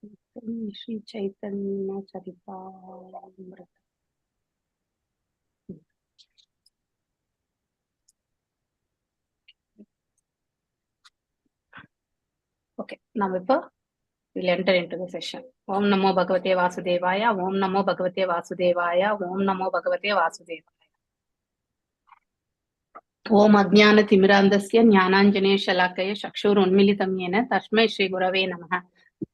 Shri Chaitanya Charitamrita. Okay, now we'll enter into the session. Om Namo Bhagavate Vasudevaya. Om Namo Bhagavate Vasudevaya. Om Namo Bhagavate Vasudevaya. Om Ajnana Timirandasya Jnananjane Shalakaya Chakshurunmilitam Yena Tasmai Shri Gurave Namaha.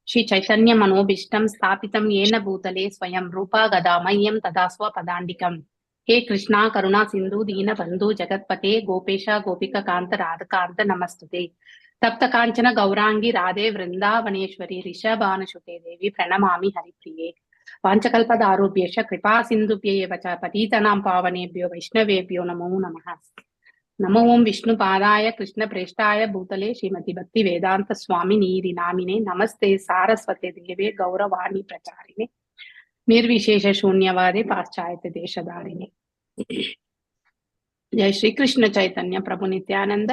Shri Chaitanya Manobishtam Sthapitam Yena Bhutale Swayam Rupa Gadamayam Tadaswa Padandikam. He Krishna Karuna Sindhu Dina Bandhu Jagatpate Gopesha Gopika Kanta Radhakanta Namastute. Tapta Kanchana Gaurangi Radhe Vrindavaneshwari Rishabhana Shute Devi Pranamami Haripriye. Vanchakalpadarubhyascha Kripa Sindhubhye Vacha Patitanam Pavanebhyo Vaishnavebhyo Namo Namaha. नमो ओम विष्णु पादाय कृष्ण प्रेष्ठाय भूतले श्रीमती भक्ति वेदांत स्वामी नीरि नामिने नमस्ते सारस्वते देवे गौरवाणी प्रचारिणे निर्विशेष शून्यवादे पाश्चात्य देशधारिणे. जय श्री कृष्ण चैतन्य प्रभु नित्यानंद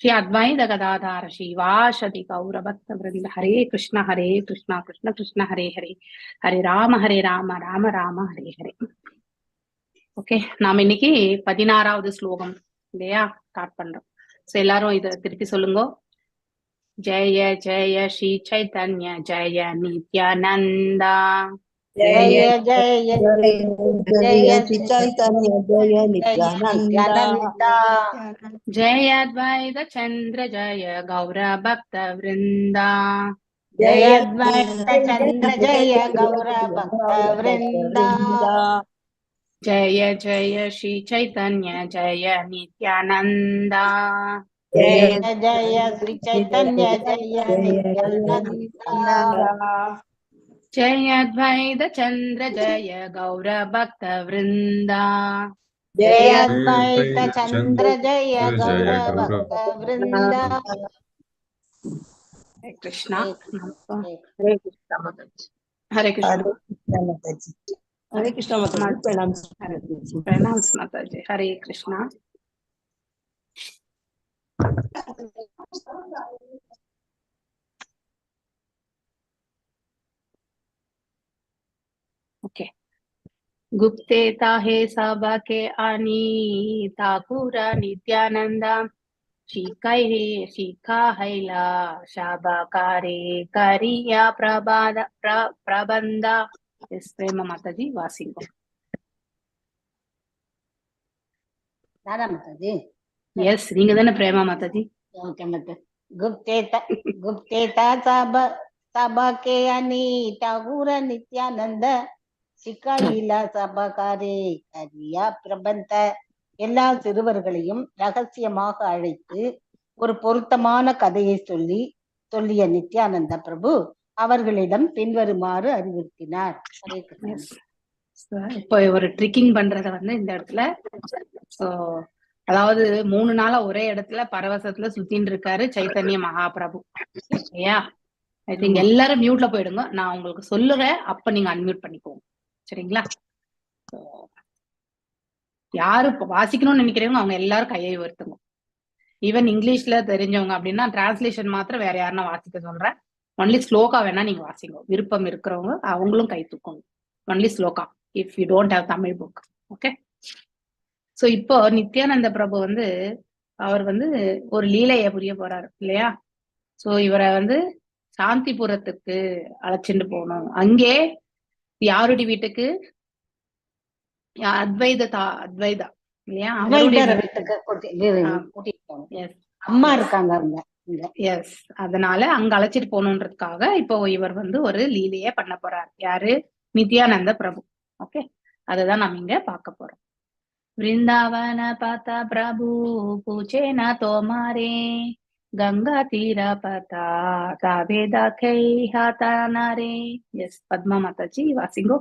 श्री अद्वैत गदाधार श्रीवासदि गौर भक्त वृंद. हरे Krishna Krishna Krishna Hare Hare Hare Ram Ram Ram Hare Hare. Okay, நாம இன்னைக்கு 16வது ஸ்லோகம் இல்லையா ஸ்டார்ட் பண்றோம். சோ எல்லாரும் இத திருப்பி சொல்லுங்க. ஜெய ஜெய ஸ்ரீ சைதன்ய ஜெய நித்யானந்தா. ஜெய ஜெய ஜெய ஸ்ரீ சைதன்ய ஜெய நித்யானந்தா. ஜெய அத்வைத சந்திர ஜெய கௌர பக்த விருந்தா. ஜெய அத்வைத சந்திர ஜெய கௌர பக்த விருந்தா. ஜெய ஜெய ஸ்ரீ சைதன்ய ஜெய நித்யானந்தா. ஜெய ஜெய ஸ்ரீ சைதன்ய ஜெய நித்யானந்தா. ஜெய அத்வைத சந்திர ஜெய கௌர பக்த விருந்தா. ஜெய அத்வைத சந்திர ஜெய கௌர பக்த விருந்தா. ஹரே கிருஷ்ணா. ஹரே கிருஷ்ணா மாதாஜி. ஹரே கிருஷ்ணா. ஹரே கிருஷ்ணா மாதாஜி. பிரணாம்ஸ் மாதாஜி. ஹரே கிருஷ்ணா. ओके. गुप्ते ताहे सभा के आनी ठाकुर नित्यानंदा. शिखा हैला शाबाकारे करिया प्रबंधा. எஸ் பிரேம மாதாஜி வாசிங்கோ. நானா மாதாஜி? எஸ், நீங்க தானே பிரேமா மாதாஜி. ஓகே மாதாஜி. गुप्तेता सभा के अनी ठाकुर नित्यानंद சிக்காயிலா சபகாரே கரியா பிரபந்த. எல்லா சிறுவர்களையும் ரகசியமாக அழைத்து ஒரு பொருத்தமான கதையை சொல்லிய நித்யானந்த பிரபு அவர்களிடம் பின்வருமாறு அறிவுறுத்தினார். இப்போ ஒரு ட்ரிக்கிங் பண்றத இந்த இடத்துல, அதாவது 3 நாளா ஒரே இடத்துல பரவசத்துல சுத்தின்னு இருக்காரு சைத்தன்ய மகாபிரபு. ஐயா, ஐ திங்க் எல்லாரும் மியூட்ல போயிடுங்க. நான் உங்களுக்கு சொல்லுறேன், அப்ப நீங்க அன்மியூட் பண்ணிக்கோங்க, சரிங்களா? யாரு வாசிக்கணும்னு நினைக்கிறவங்க அவங்க எல்லாரும் கையை உயர்த்துங்க. ஈவன் இங்கிலீஷ்ல தெரிஞ்சவங்க அப்படின்னா டிரான்ஸ்லேஷன் மாத்திரம் வேற யாருன்னா வாசிக்க சொல்றேன். ஒன்லி ஸ்லோகா வேணா நீங்க வாசிங்க. விருப்பம் இருக்கிறவங்க அவங்களும் கை தூக்கணும். Only shloka if you don't have Tamil book. Okay. So இப்போ நித்யானந்த பிரபு அவர் ஒரு லீலைய புரிய போறாரு இல்லையா? சோ இவரை சாந்திபுரத்துக்கு அழைச்சிட்டு போகணும். அங்கே யாருடைய வீட்டுக்கு? அத்வைதா இல்லையா? அம்மா இருக்காங்க. எஸ், அதனால அங்க அழைச்சிட்டு போகணுன்றதுக்காக இப்போ இவர் ஒரு லீலையே பண்ண போறார். யாரு? நித்யானந்த பிரபு. ஓகே, அதுதான் நம்ம இங்க பார்க்க போறோம். वृंदावन पता प्रभु पूछे न तोमारे गंगा तीरा पता ताबे दाखे हाथा नारे. यस, पद्मा माता जी वासिंगो.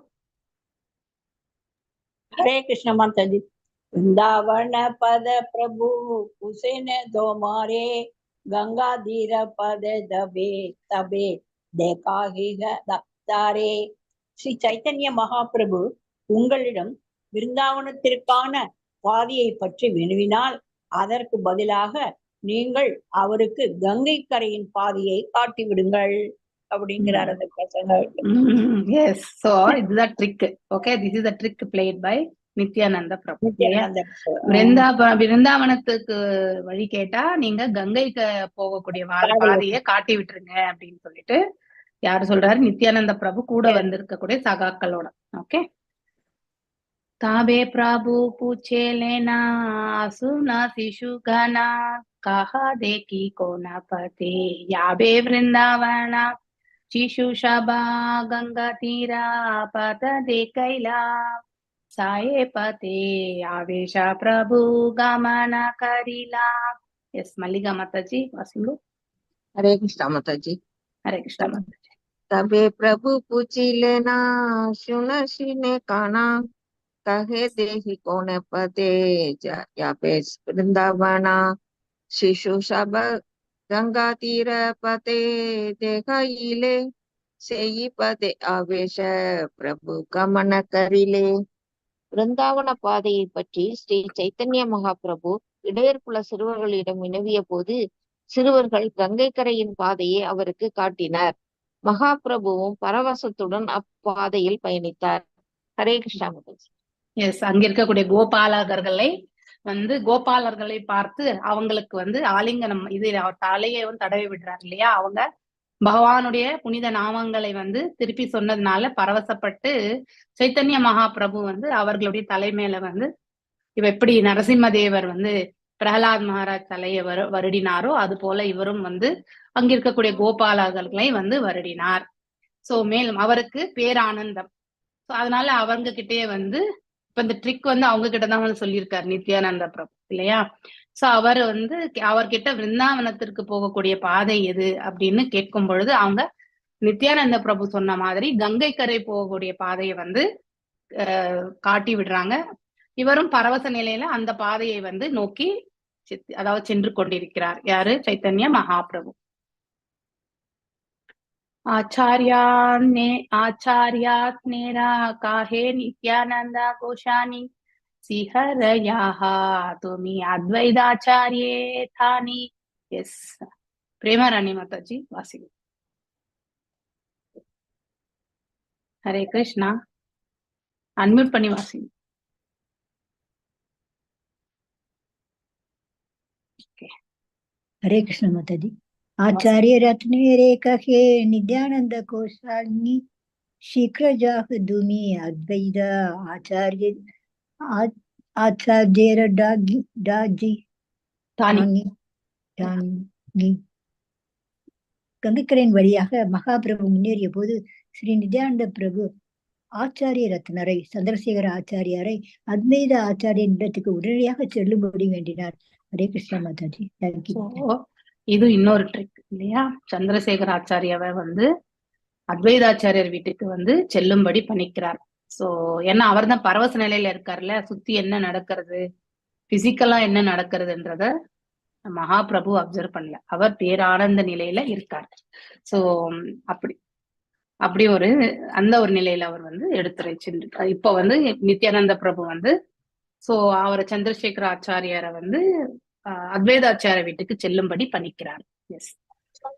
हरे कृष्ण माता जी. वृंदावन पद प्रभु पूछे न तोमारे गंगा तीर पद दबे तबे देखा ही தாரே. ஸ்ரீ சைத்தன்ய மகாபிரபு உங்களிடம் விருந்தாவனத்திற்கான பாதையை பற்றி வினவினால் அதற்கு பதிலாக நீங்கள் அவருக்கு கங்கை கரையின் பாதையை காட்டிவிடுங்கள். அப்படிங்கிறார் அந்த பசங்க. எஸ், சோ இதுதான் trick. Okay, this is the trick played by Nityananda Prabhu. பிருந்தாவனத்துக்கு வழி கேட்டா நீங்க கங்கைக்கு போகக்கூடிய பாதையை காட்டி விட்டுருங்க அப்படின்னு சொல்லிட்டு யாரு சொல்றாரு? நித்யானந்த பிரபு கூட வந்திருக்கக்கூடிய சகாக்களோட. ஓகே, தாபே பிரபு பூச்சே लेना सुना शिशु गाना कहा देखी कोना पते याबे वृंदावना शिशु शबा गंगा तीरा पत दे कैला साये पते आवेश प्रभु गमना करिला. यस, मल्लिका माताजी वासिंगो. हरे कृष्णा माताजी. हरे कृष्णा माताजी. तबे प्रभु पूछी लेना सुन सीने काना कहे देहि कौन पते या पेश वृंदावना शिशु सब गंगा तीर पते देखाइले सेई पते आवेश प्रभु गमन करिले. பிருந்தாவன பாதையை பற்றி ஸ்ரீ சைத்தன்ய மகாபிரபு இடையர்குல சிறுவர்களிடம் வினவிய போது சிறுவர்கள் கங்கை கரையின் பாதையை அவருக்கு காட்டினார். மகாபிரபுவும் பரவசத்துடன் அப்பாதையில் பயணித்தார். ஹரே கிருஷ்ணா மாதாஜி. எஸ், அங்க இருக்கக்கூடிய கோபாலர்களை பார்த்து அவங்களுக்கு ஆலிங்கனம் இது தலையை தடவி விடுறாரு இல்லையா? அவங்க பகவானுடைய புனித நாமங்களை திருப்பி சொன்னதுனால பரவசப்பட்டு சைத்தன்ய மகாபிரபு அவர்களுடைய தலைமையில இவ எப்படி நரசிம்மதேவர் பிரகலாத் மகாராஜ் தலையை வருடினாரோ அது போல இவரும் அங்க இருக்கக்கூடிய கோபாலர்களை வருடினார். சோ மேலும் அவருக்கு பேரானந்தம். சோ அதனால அவங்க கிட்டே இப்ப இந்த ட்ரிக் அவங்க கிட்டதான் சொல்லியிருக்காரு நித்யானந்த பிரபு இல்லையா? சோ அவர் அவர்கிட்ட விருந்தாவனத்திற்கு போகக்கூடிய பாதை எது அப்படின்னு கேட்கும் பொழுது அவங்க நித்யானந்த பிரபு சொன்ன மாதிரி கங்கை கரை போகக்கூடிய பாதையை காட்டி விடுறாங்க. இவரும் பரவச நிலையில அந்த பாதையை நோக்கி அதாவது சென்று கொண்டிருக்கிறார். யாரு? சைத்தன்ய மகாபிரபு. आचार्यात्नेरा काहे नित्यानंद गोशानी सिहरयाहा तुमी अद्वैताचार्ये थानी. यस, प्रेमा रानी माताजी वासी. हरे कृष्णा, अनम्यूट பண்ணி வாசி. हरे कृष्ण माताजी. आचार्य रत्ने रे कहे नित्यानंद गोस्वामी शीघ्र जाह दुमी अद्वैत आचार्य डाजी கங்கைக்கரையின் வழியாக மகாபிரபு முன்னேறிய போது ஸ்ரீ நித்யானந்த பிரபு ஆச்சாரிய ரத்னரை சந்திரசேகர ஆச்சாரியாரை அத்வைத ஆச்சாரிய இடத்துக்கு உடனடியாக செல்லும்படி வேண்டினார். ஹரே கிருஷ்ணா மாதாஜி. தேங்க்யூ. இது இன்னொரு ட்ரிக் இல்லையா? சந்திரசேகர ஆச்சாரியாவை அத்வைதாச்சாரியர் வீட்டுக்கு செல்லும்படி பண்ணிக்கிறார். சோ ஏன்னா அவர் தான் பரவச நிலையில இருக்காருல்ல, சுத்தி என்ன நடக்கிறது, பிசிக்கலா என்ன நடக்கிறதுன்றத மகாபிரபு அப்சர்வ் பண்ணல, அவர் பேரானந்த நிலையில இருக்கார். சோ அப்படி அந்த ஒரு நிலையில அவர் எடுத்துரை சென்று இப்ப நித்யானந்த பிரபு சோ அவரை சந்திரசேகர ஆச்சாரியாரை அத்வைதாச்சாரிய வீட்டுக்கு செல்லும்படி பண்ணிக்கிறார். எஸ்,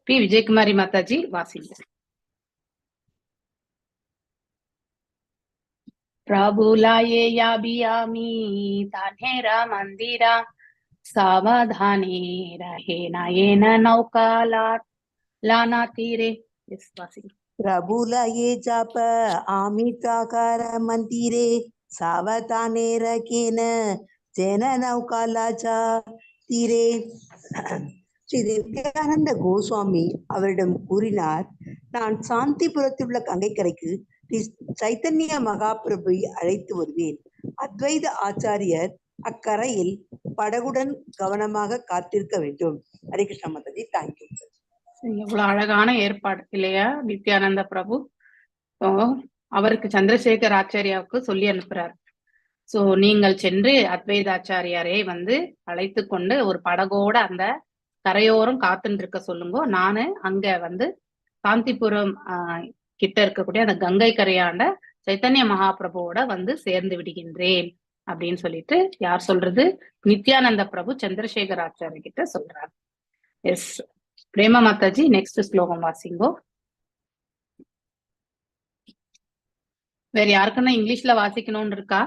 பி விஜயகுமாரி மாதாஜி வாசிங்க. பிரபுலாயே யாபியாமி தானேரா மந்திரா சாவதானே ரஹே நயேன நௌகாலாத் லானா தீரே. எஸ், வாசிங்க. பிரபுலாயே ஜாப ஆமிதாகார மந்திரே சாவதானே ரகேன ஜென நௌகாலாஜா தீரே. ஸ்ரீ நித்யானந்த கோஸ்வாமி அவரிடம் கூறினார், நான் சாந்திபுரத்தில் உள்ள கங்கைக்கரைக்கு சைத்தன்ய மகாபிரபுவை அழைத்து வருவேன். அத்வைத ஆச்சாரியர் அக்கரையில் படகுடன் கவனமாக காத்திருக்க வேண்டும். ஹரே கிருஷ்ணா மாதாஜி. தேங்க்யூ. எவ்வளவு அழகான ஏற்பாடு இல்லையா? நித்யானந்த பிரபு அவருக்கு சந்திரசேகர் ஆச்சாரியாவுக்கு சொல்லி அனுப்புறார். சோ நீங்கள் சென்று அத்வைதாச்சாரியாரை அழைத்து கொண்டு ஒரு படகோட அந்த கரையோரம் காத்துட்டு இருக்க சொல்லுங்க. நானு அங்க காந்திபுரம் கிட்ட இருக்கக்கூடிய அந்த கங்கை கரையாண்ட சைத்தன்ய மகாபிரபுவோட சேர்ந்து விடுகின்றேன் அப்படின்னு சொல்லிட்டு யார் சொல்றது? நித்யானந்த பிரபு சந்திரசேகர் ஆச்சாரிய கிட்ட சொல்றாரு. எஸ், பிரேமா மாதாஜி நெக்ஸ்ட் ஸ்லோகம் வாசிங்கோ. வேற யாருக்குன்னா இங்கிலீஷ்ல வாசிக்கணும்னு இருக்கா?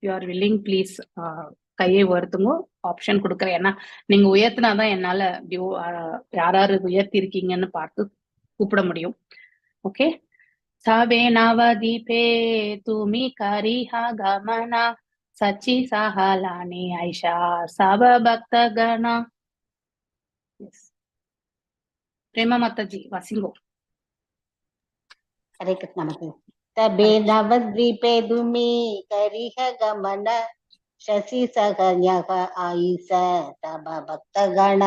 யூ ஆர் வில்லிங் ப்ளீஸ் கையை உயர்த்துங்க, ஆப்ஷன் கொடுக்குறேன். ஏன்னா நீங்க உயர்த்தினாதான் என்னால யாராரு உயர்த்தி இருக்கீங்கன்னு பார்த்து கூப்பிட முடியும். ஓகே. சபே நவதீபே துமி கரிஹா கமனா சச்சி சஹலானி ஐஷா சப பக்த கணா. பிரேமா மாதாஜி வாசிங்கோ. ஹரே கிருஷ்ணா மாதாஜி. தபே நவத்வீபே துமி கரிஹ கமன சசி சகன்யக ஆயிச தப பக்தகண.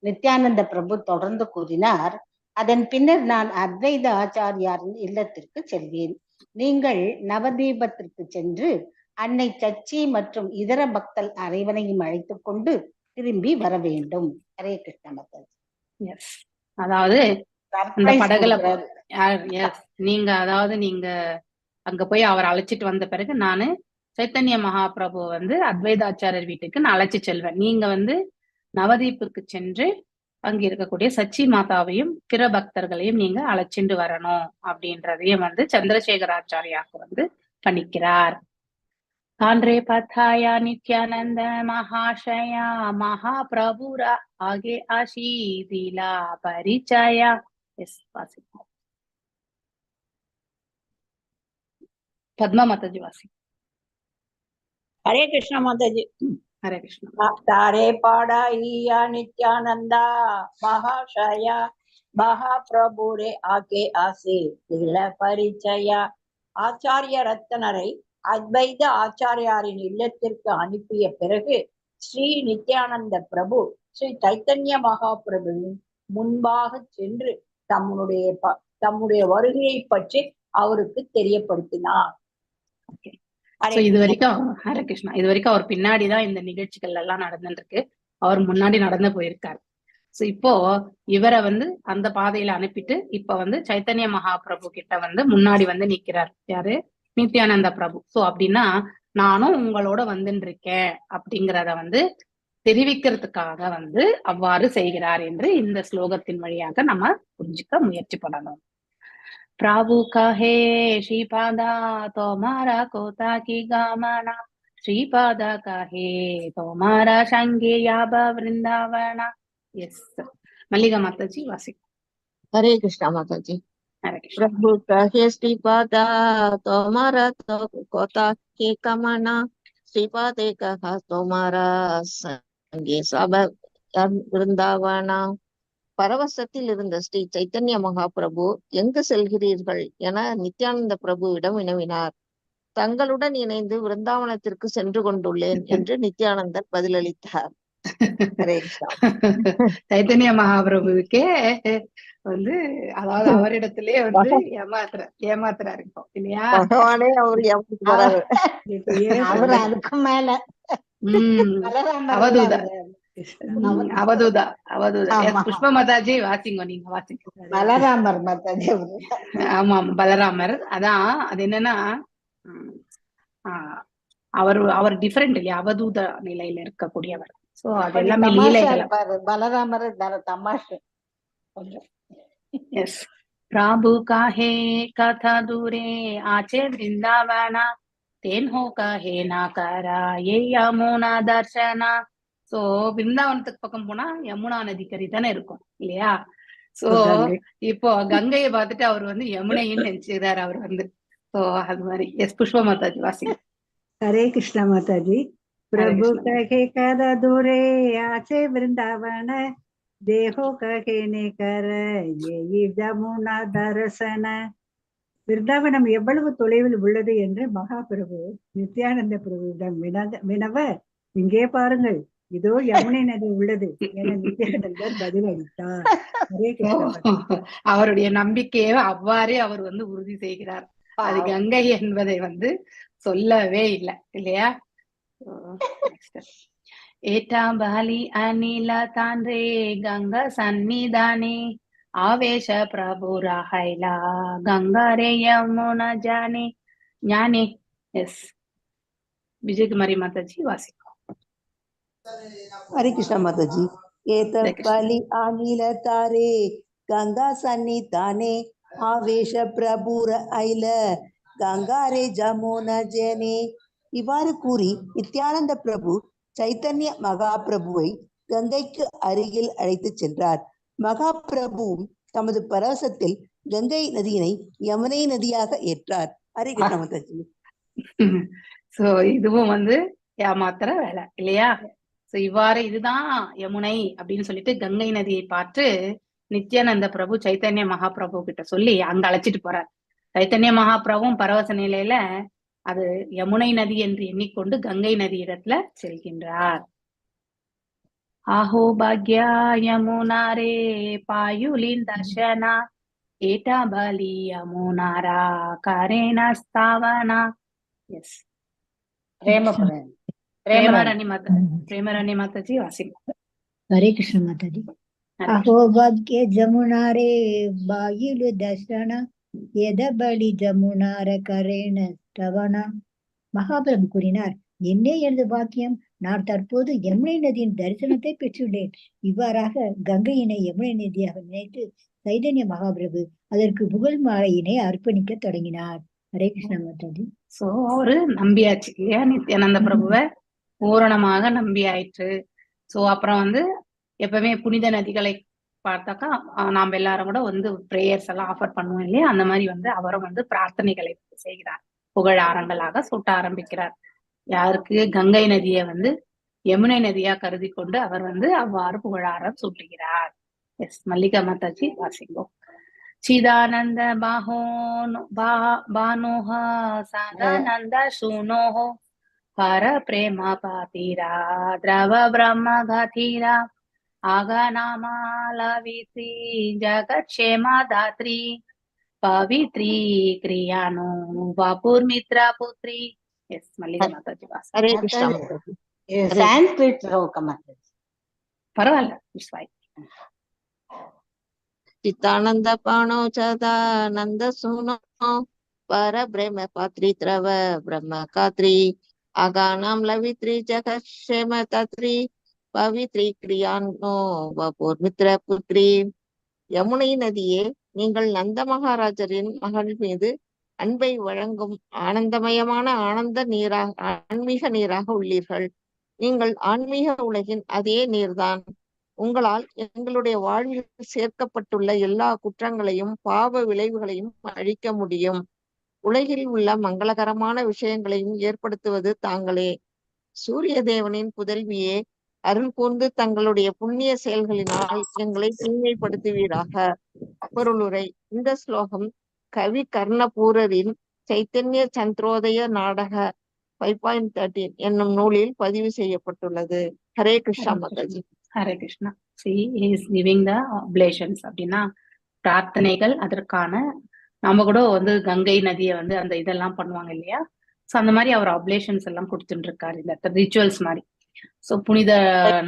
நித்யானந்த பிரபு தொடர்ந்து கூறினார், அதன் பின்னர் நான் அத்வைத ஆச்சாரியாரின் இல்லத்திற்கு செல்வேன். நீங்கள் நவதீபத்திற்கு சென்று அன்னை சச்சி மற்றும் இதர பக்தல் அனைவரையும் அழைத்துக் கொண்டு திரும்பி வர வேண்டும். ஹரே கிருஷ்ண மாதாஜி. எஸ், அதாவது அந்த Surprise படகுல கொடுக்கிறாரு. எஸ், நீங்க அதாவது நீங்க அங்க போய் அவர் அழைச்சிட்டு வந்த பிறகு நானு சைத்தன்ய மகாபிரபு வந்து அத்வைதாச்சாரியர் வீட்டுக்கு நான் அழைச்சி செல்வேன். நீங்க வந்து நவதீப்புக்கு சென்று அங்க இருக்கக்கூடிய சச்சி மாதாவையும் பிற பக்தர்களையும் நீங்க அழைச்சிட்டு வரணும் அப்படின்றதையும் வந்து சந்திரசேகராச்சாரியாக்கு வந்து பணிக்கிறார். காண்ரே பத்தாயா நித்யானந்த மகாஷயா மகாபிரபுரா ஆகே ஆஷீதிலா பரிச்சயா. எஸ், வாசிப்போம். பத்மா மாதாஜி வாசி. ஹரே கிருஷ்ண மாதாஜி. ஹரே கிருஷ்ணா. தாரே பாடாயியா நித்யானந்தா மகாஷயா மகாபிரபுரே ஆகே ஆசே தில பரிச்சயா. ஆச்சாரிய ரத்தனரை அத்வைத ஆச்சாரியாரின் இல்லத்திற்கு அனுப்பிய பிறகு ஸ்ரீ நித்யானந்த பிரபு ஸ்ரீ சைத்தன்ய மகாபிரபுவின் முன்பாக சென்று தம்முடைய வருகையை பற்றி அவருக்கு தெரியப்படுத்தினார். இது வரைக்கும் ஹரே கிருஷ்ணா, இது வரைக்கும் அவர் பின்னாடிதான் இந்த நிகழ்ச்சிகள் எல்லாம் நடந்துட்டு இருக்கு. அவர் முன்னாடி நடந்து போயிருக்காரு. சோ இப்போ இவரை வந்து அந்த பாதையில அனுப்பிட்டு இப்ப வந்து சைத்தன்ய மகாபிரபு கிட்ட வந்து முன்னாடி வந்து நிக்கிறார். யாரு? நித்யானந்த பிரபு. சோ அப்படின்னா நானும் உங்களோட வந்துட்டு இருக்கேன் அப்படிங்கிறத வந்து தெரிவிக்கிறதுக்காக வந்து அவ்வாறு செய்கிறார் என்று இந்த ஸ்லோகத்தின் வழியாக நம்ம புரிஞ்சுக்க முயற்சி பண்ணணும். प्रभु कहे श्रीपादा तुम्हारा कोता की गामना श्रीपादा कहे तुम्हारा संगे याब वृंदावना. यस, मल्लिका माताजी वासी. हरे कृष्णा माताजी. हरे कृष्ण. प्रभु कहे श्रीपादा तुम्हारा तो कोता के कमना श्रीपादे कहा तुम्हारा संगे सब वृंदावना. பரவசத்தில் இருந்த ஸ்ரீ சைத்தன்ய மகாபிரபு எங்கு செல்கிறீர்கள் என நித்யானந்த பிரபுவிடம் வினவினார். தங்களுடன் இணைந்து விருந்தாவனத்திற்கு சென்று கொண்டுள்ளேன் என்று நித்யானந்தர் பதிலளித்தார். சைத்தன்ய மகாபிரபுவுக்கே வந்து அதாவது அவரிடத்திலே வந்து ஏமாத்துறாரு இப்போ இல்லையா? பகவானே அவர் ஏமாத்துறாரு. அவர் அதுக்கு மேல அவதூதா அவதூதா அவதூதா. புஷ்ப மாதாஜி வாசிங்க, நீங்க வாசிங்க. பலராமர் மாதாஜி. ஆமா, பலராமர். அதான் அது என்னன்னா அவர் டிஃபரெண்ட் இல்லையா, அவதூத நிலையில இருக்கக்கூடியவர். சோ அது எல்லாமே லீலைகள். பலராமர் தமாஷு. எஸ். प्रभु काहे कथा दूरे आचे वृंदावना तेन हो कहे ना करा ये यमुना दर्शना. சோ விருந்தாவனத்துக்கு பக்கம் போனா யமுனா நதிக்கரை தானே இருக்கும் இல்லையா? சோ இப்போ கங்கையை பார்த்துட்டு அவர் வந்து யமுனைன்னு நினைச்சுக்கிறாரு அவர் வந்து. சோ அது மாதிரி. எஸ், புஷ்ப மாதாஜி வாசி. हरे कृष्णा माताजी. प्रभु कहे कर दूरे आचे वृंदावन देहो कहे ने कर ये यमुना दर्शन. விருந்தாவனம் எவ்வளவு தொலைவில் உள்ளது என்று மகாபிரபு நித்யானந்த பிரபுவிடம் வினவ, இங்கே பாருங்கள், இதோ யமுனை நதி உள்ளது என நித்யானந்தர் பதில் அளித்தார். அவருடைய நம்பிக்கையை அவ்வாறே அவர் வந்து உறுதி செய்கிறார். அது கங்கை என்பதை வந்து சொல்லவே இல்லை இல்லையா? ஏட்டா பாலி அனில தாண்டே கங்கா சன்னிதானே ஆவேஷ பிரபு ராஹைலா கங்கா ரே யமுனா ஜானே ஞானே. எஸ், விஜயகுமாரி மாதாஜி வாசிக்கும். हरे कृष्णा माताजी. एतत्पलि अनिल तारे गंगा सन्निधाने आवेश प्रभुर ऐल கங்காரே ஜமுனா ஜனே. இவ்வாறு கூறி நித்யானந்த பிரபு சைத்தன்ய மகாபிரபுவை கங்கைக்கு அருகில் அழைத்து சென்றார். மகாபிரபுவும் தமது பரவசத்தில் கங்கை நதியினை யமுனை நதியாக ஏற்றார். ஹரே கிருஷ்ண மாதாஜி. சோ இதுவும் ஏமாத்துற வேலை இல்லையா? சோ இவ்வாறு இதுதான் யமுனை அப்படின்னு சொல்லிட்டு கங்கை நதியை பார்த்து நித்யானந்த பிரபு சைத்தன்ய மகாபிரபு கிட்ட சொல்லி அங்க அழைச்சிட்டு போறார். சைத்தன்ய மகாபிரபுவும் பரவச நிலையில அது யமுனை நதி என்று எண்ணிக்கொண்டு கங்கை நதி இடத்துல செல்கின்றார். ஆஹோ பாக்யா யமுனாரே பாயுலின் தர்ஷனா ஏட்டா பலி யமுனாரா கரேனா ஸ்தாவனா. எஸ், பிரேமராணி மாதாஜி வாசிங்க. ஹரே கிருஷ்ண மாதாஜி. அஹோ பாக்ய ஜமுனாரே பாயுலு தர்ஷன எதபலி ஜமுனார கரேன ஸ்தவனா. மகாபிரபு கூறினார், என்னே எனது பாக்கியம், நான் தற்போது யமுனை நதியின் தரிசனத்தை பெற்றுள்ளேன். இவ்வாறாக கங்கையினை யமுனை நதியாக நினைத்து சைதன்ய மகாபிரபு அதற்கு புகழ் மாலையினை அர்ப்பணிக்க தொடங்கினார். ஹரே கிருஷ்ண மாதாஜி. சோ அவரு நம்பியாச்சு இல்லையா? நித்யானந்த பிரபுவை பூரணமாக நம்பி ஆயிற்று. சோ அப்புறம் எப்பவுமே புனித நதிகளை பார்த்தாக்கா நாம எல்லாரும் கூட பிரேயர்ஸ் எல்லாம் ஆஃபர் பண்ணுவோம் இல்லையா? அந்த மாதிரி அவரும் பிரார்த்தனைகளை செய்கிறார். புகழாரங்களாக சூட்ட ஆரம்பிக்கிறார். யாருக்கு? கங்கை நதியை யமுனை நதியா கருதி கொண்டு அவர் அவ்வாறு புகழாரம் சூட்டுகிறார். எஸ், மல்லிகா மாதாஜி வாசிங்கோ. சிதானந்த பானோஹ சதானந்த சூனோஹ பர பிரேம பாதீரா திரவ பிரம்ம கதீரா ஆகநாமாலவித்ரி ஜகத்ஷேமா தாத்ரி பவித்ரி கிரியானோ வாபுர் மித்ரா புத்ரி. எஸ், மல்லிகா மாதாஜி வாசி. ஹரே கிருஷ்ணா மாதாஜி. சான்ஸ்கிரிட் ஸ்லோக மாதாஜி. பரவாயில்ல, இட்ஸ் ஃபைன். चित्तानंद पाणो चदानंद सुनो पर ब्रह्म पात्री द्रव ब्रह्म कात्री आगानाम लवित्री जगत क्षेम तत्री पवित्री क्रियानो वपुर मित्र पुत्री. யமுனை நதியே, நீங்கள் நந்த மகாராஜரின் மகள் மீது அன்பை வழங்கும் ஆனந்தமயமான ஆன்மீக நீராக உள்ளீர்கள். நீங்கள் ஆன்மீக உலகின் அதே நீர்தான். உங்களால் எங்களுடைய வாழ்வில் சேர்க்கப்பட்டுள்ள எல்லா குற்றங்களையும் பாவ விளைவுகளையும் அழிக்க முடியும். உலகில் உள்ள மங்களகரமான விஷயங்களையும் ஏற்படுத்துவது தாங்களே. சூரிய தேவனின் புதல்வியே, அருள் கூர்ந்து தங்களுடைய புண்ணிய செயல்களினால் எங்களை தூய்மைப்படுத்துவீராக. பொருளுரை. இந்த ஸ்லோகம் கவி கர்ணபூரரின் சைத்தன்ய சந்திரோதய நாடக 5.13 என்னும் நூலில் பதிவு செய்யப்பட்டுள்ளது. Hare Krishna Mataji. Hare Krishna. See, he is giving the oblations அப்படின்னா பிரார்த்தனைகள். அதற்கான நம்ம கூட கங்கை நதியை அந்த இதெல்லாம் பண்ணுவாங்க இல்லையா? சோ அந்த மாதிரி அவர் அப்ளேஷன்ஸ் எல்லாம் கொடுத்துட்டு இருக்காரு, இந்த ரிச்சுவல்ஸ் மாதிரி. சோ புனித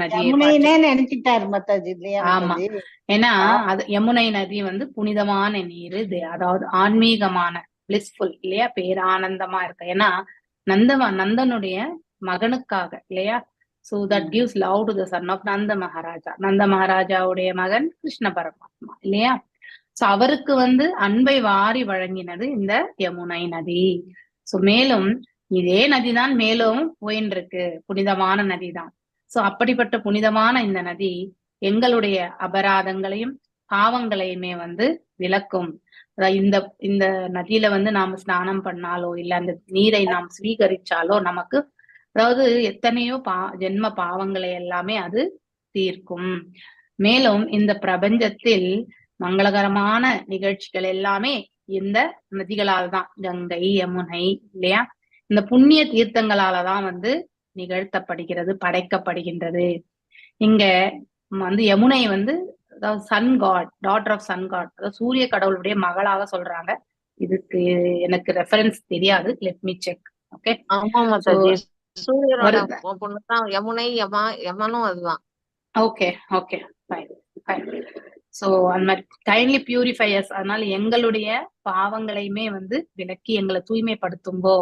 நதியை நினைச்சிட்டாரு மாதாஜி. ஆமா, ஏன்னா அது யமுனை நதி புனிதமான நீர், அதாவது ஆன்மீகமான பிளிஸ்ஃபுல் இல்லையா? பேரானந்தமா இருக்கு. ஏன்னா நந்தனுடைய மகனுக்காக இல்லையா? So that gives love to the son of Nanda Maharaja. நந்த மகாராஜாவுடைய மகன் கிருஷ்ண பரமாத்மா இல்லையா? சோ அவருக்கு அன்பை வாரி வழங்கினது இந்த யமுனை நதி. சோ மேலும் இதே நதிதான் மேலும் போயின்னு இருக்கு, புனிதமான நதிதான். சோ அப்படிப்பட்ட புனிதமான இந்த நதி எங்களுடைய அபராதங்களையும் பாவங்களையுமே விலக்கும். இந்த இந்த நதியில நாம ஸ்நானம் பண்ணாலோ இல்ல அந்த நீரை நாம் ஸ்வீகரிச்சாலோ நமக்கு அதாவது எத்தனையோ ஜென்ம பாவங்களை எல்லாமே அது தீர்க்கும். மேலும் இந்த பிரபஞ்சத்தில் மங்களகரமான நிகழ்ச்சிகள் எல்லாமே இந்த நதிகளால் தான், கங்கை யமுனை இல்லையா? இந்த புண்ணிய தீர்த்தங்களாலதான் நிகழ்த்தப்படுகிறது, படைக்கப்படுகின்றது. இங்க யமுனை அதாவது sun god, daughter of sun god, அதாவது சூரிய கடவுளுடைய மகளாக சொல்றாங்க. இதுக்கு எனக்கு ரெஃபரன்ஸ் தெரியாது, லெட் மீ செக். ஓகே. ஆமா மாதாஜி, சூரியனோட பொண்ணுதான் யமுனை, யமனும் அதுதான். Okay okay, fine fine. So அந்த மாதிரி கைண்ட்லி பியூரிஃபை அஸ். அதனால எங்களுடைய பாவங்களையுமே விலக்கி எங்களை தூய்மைப்படுத்தும்போ.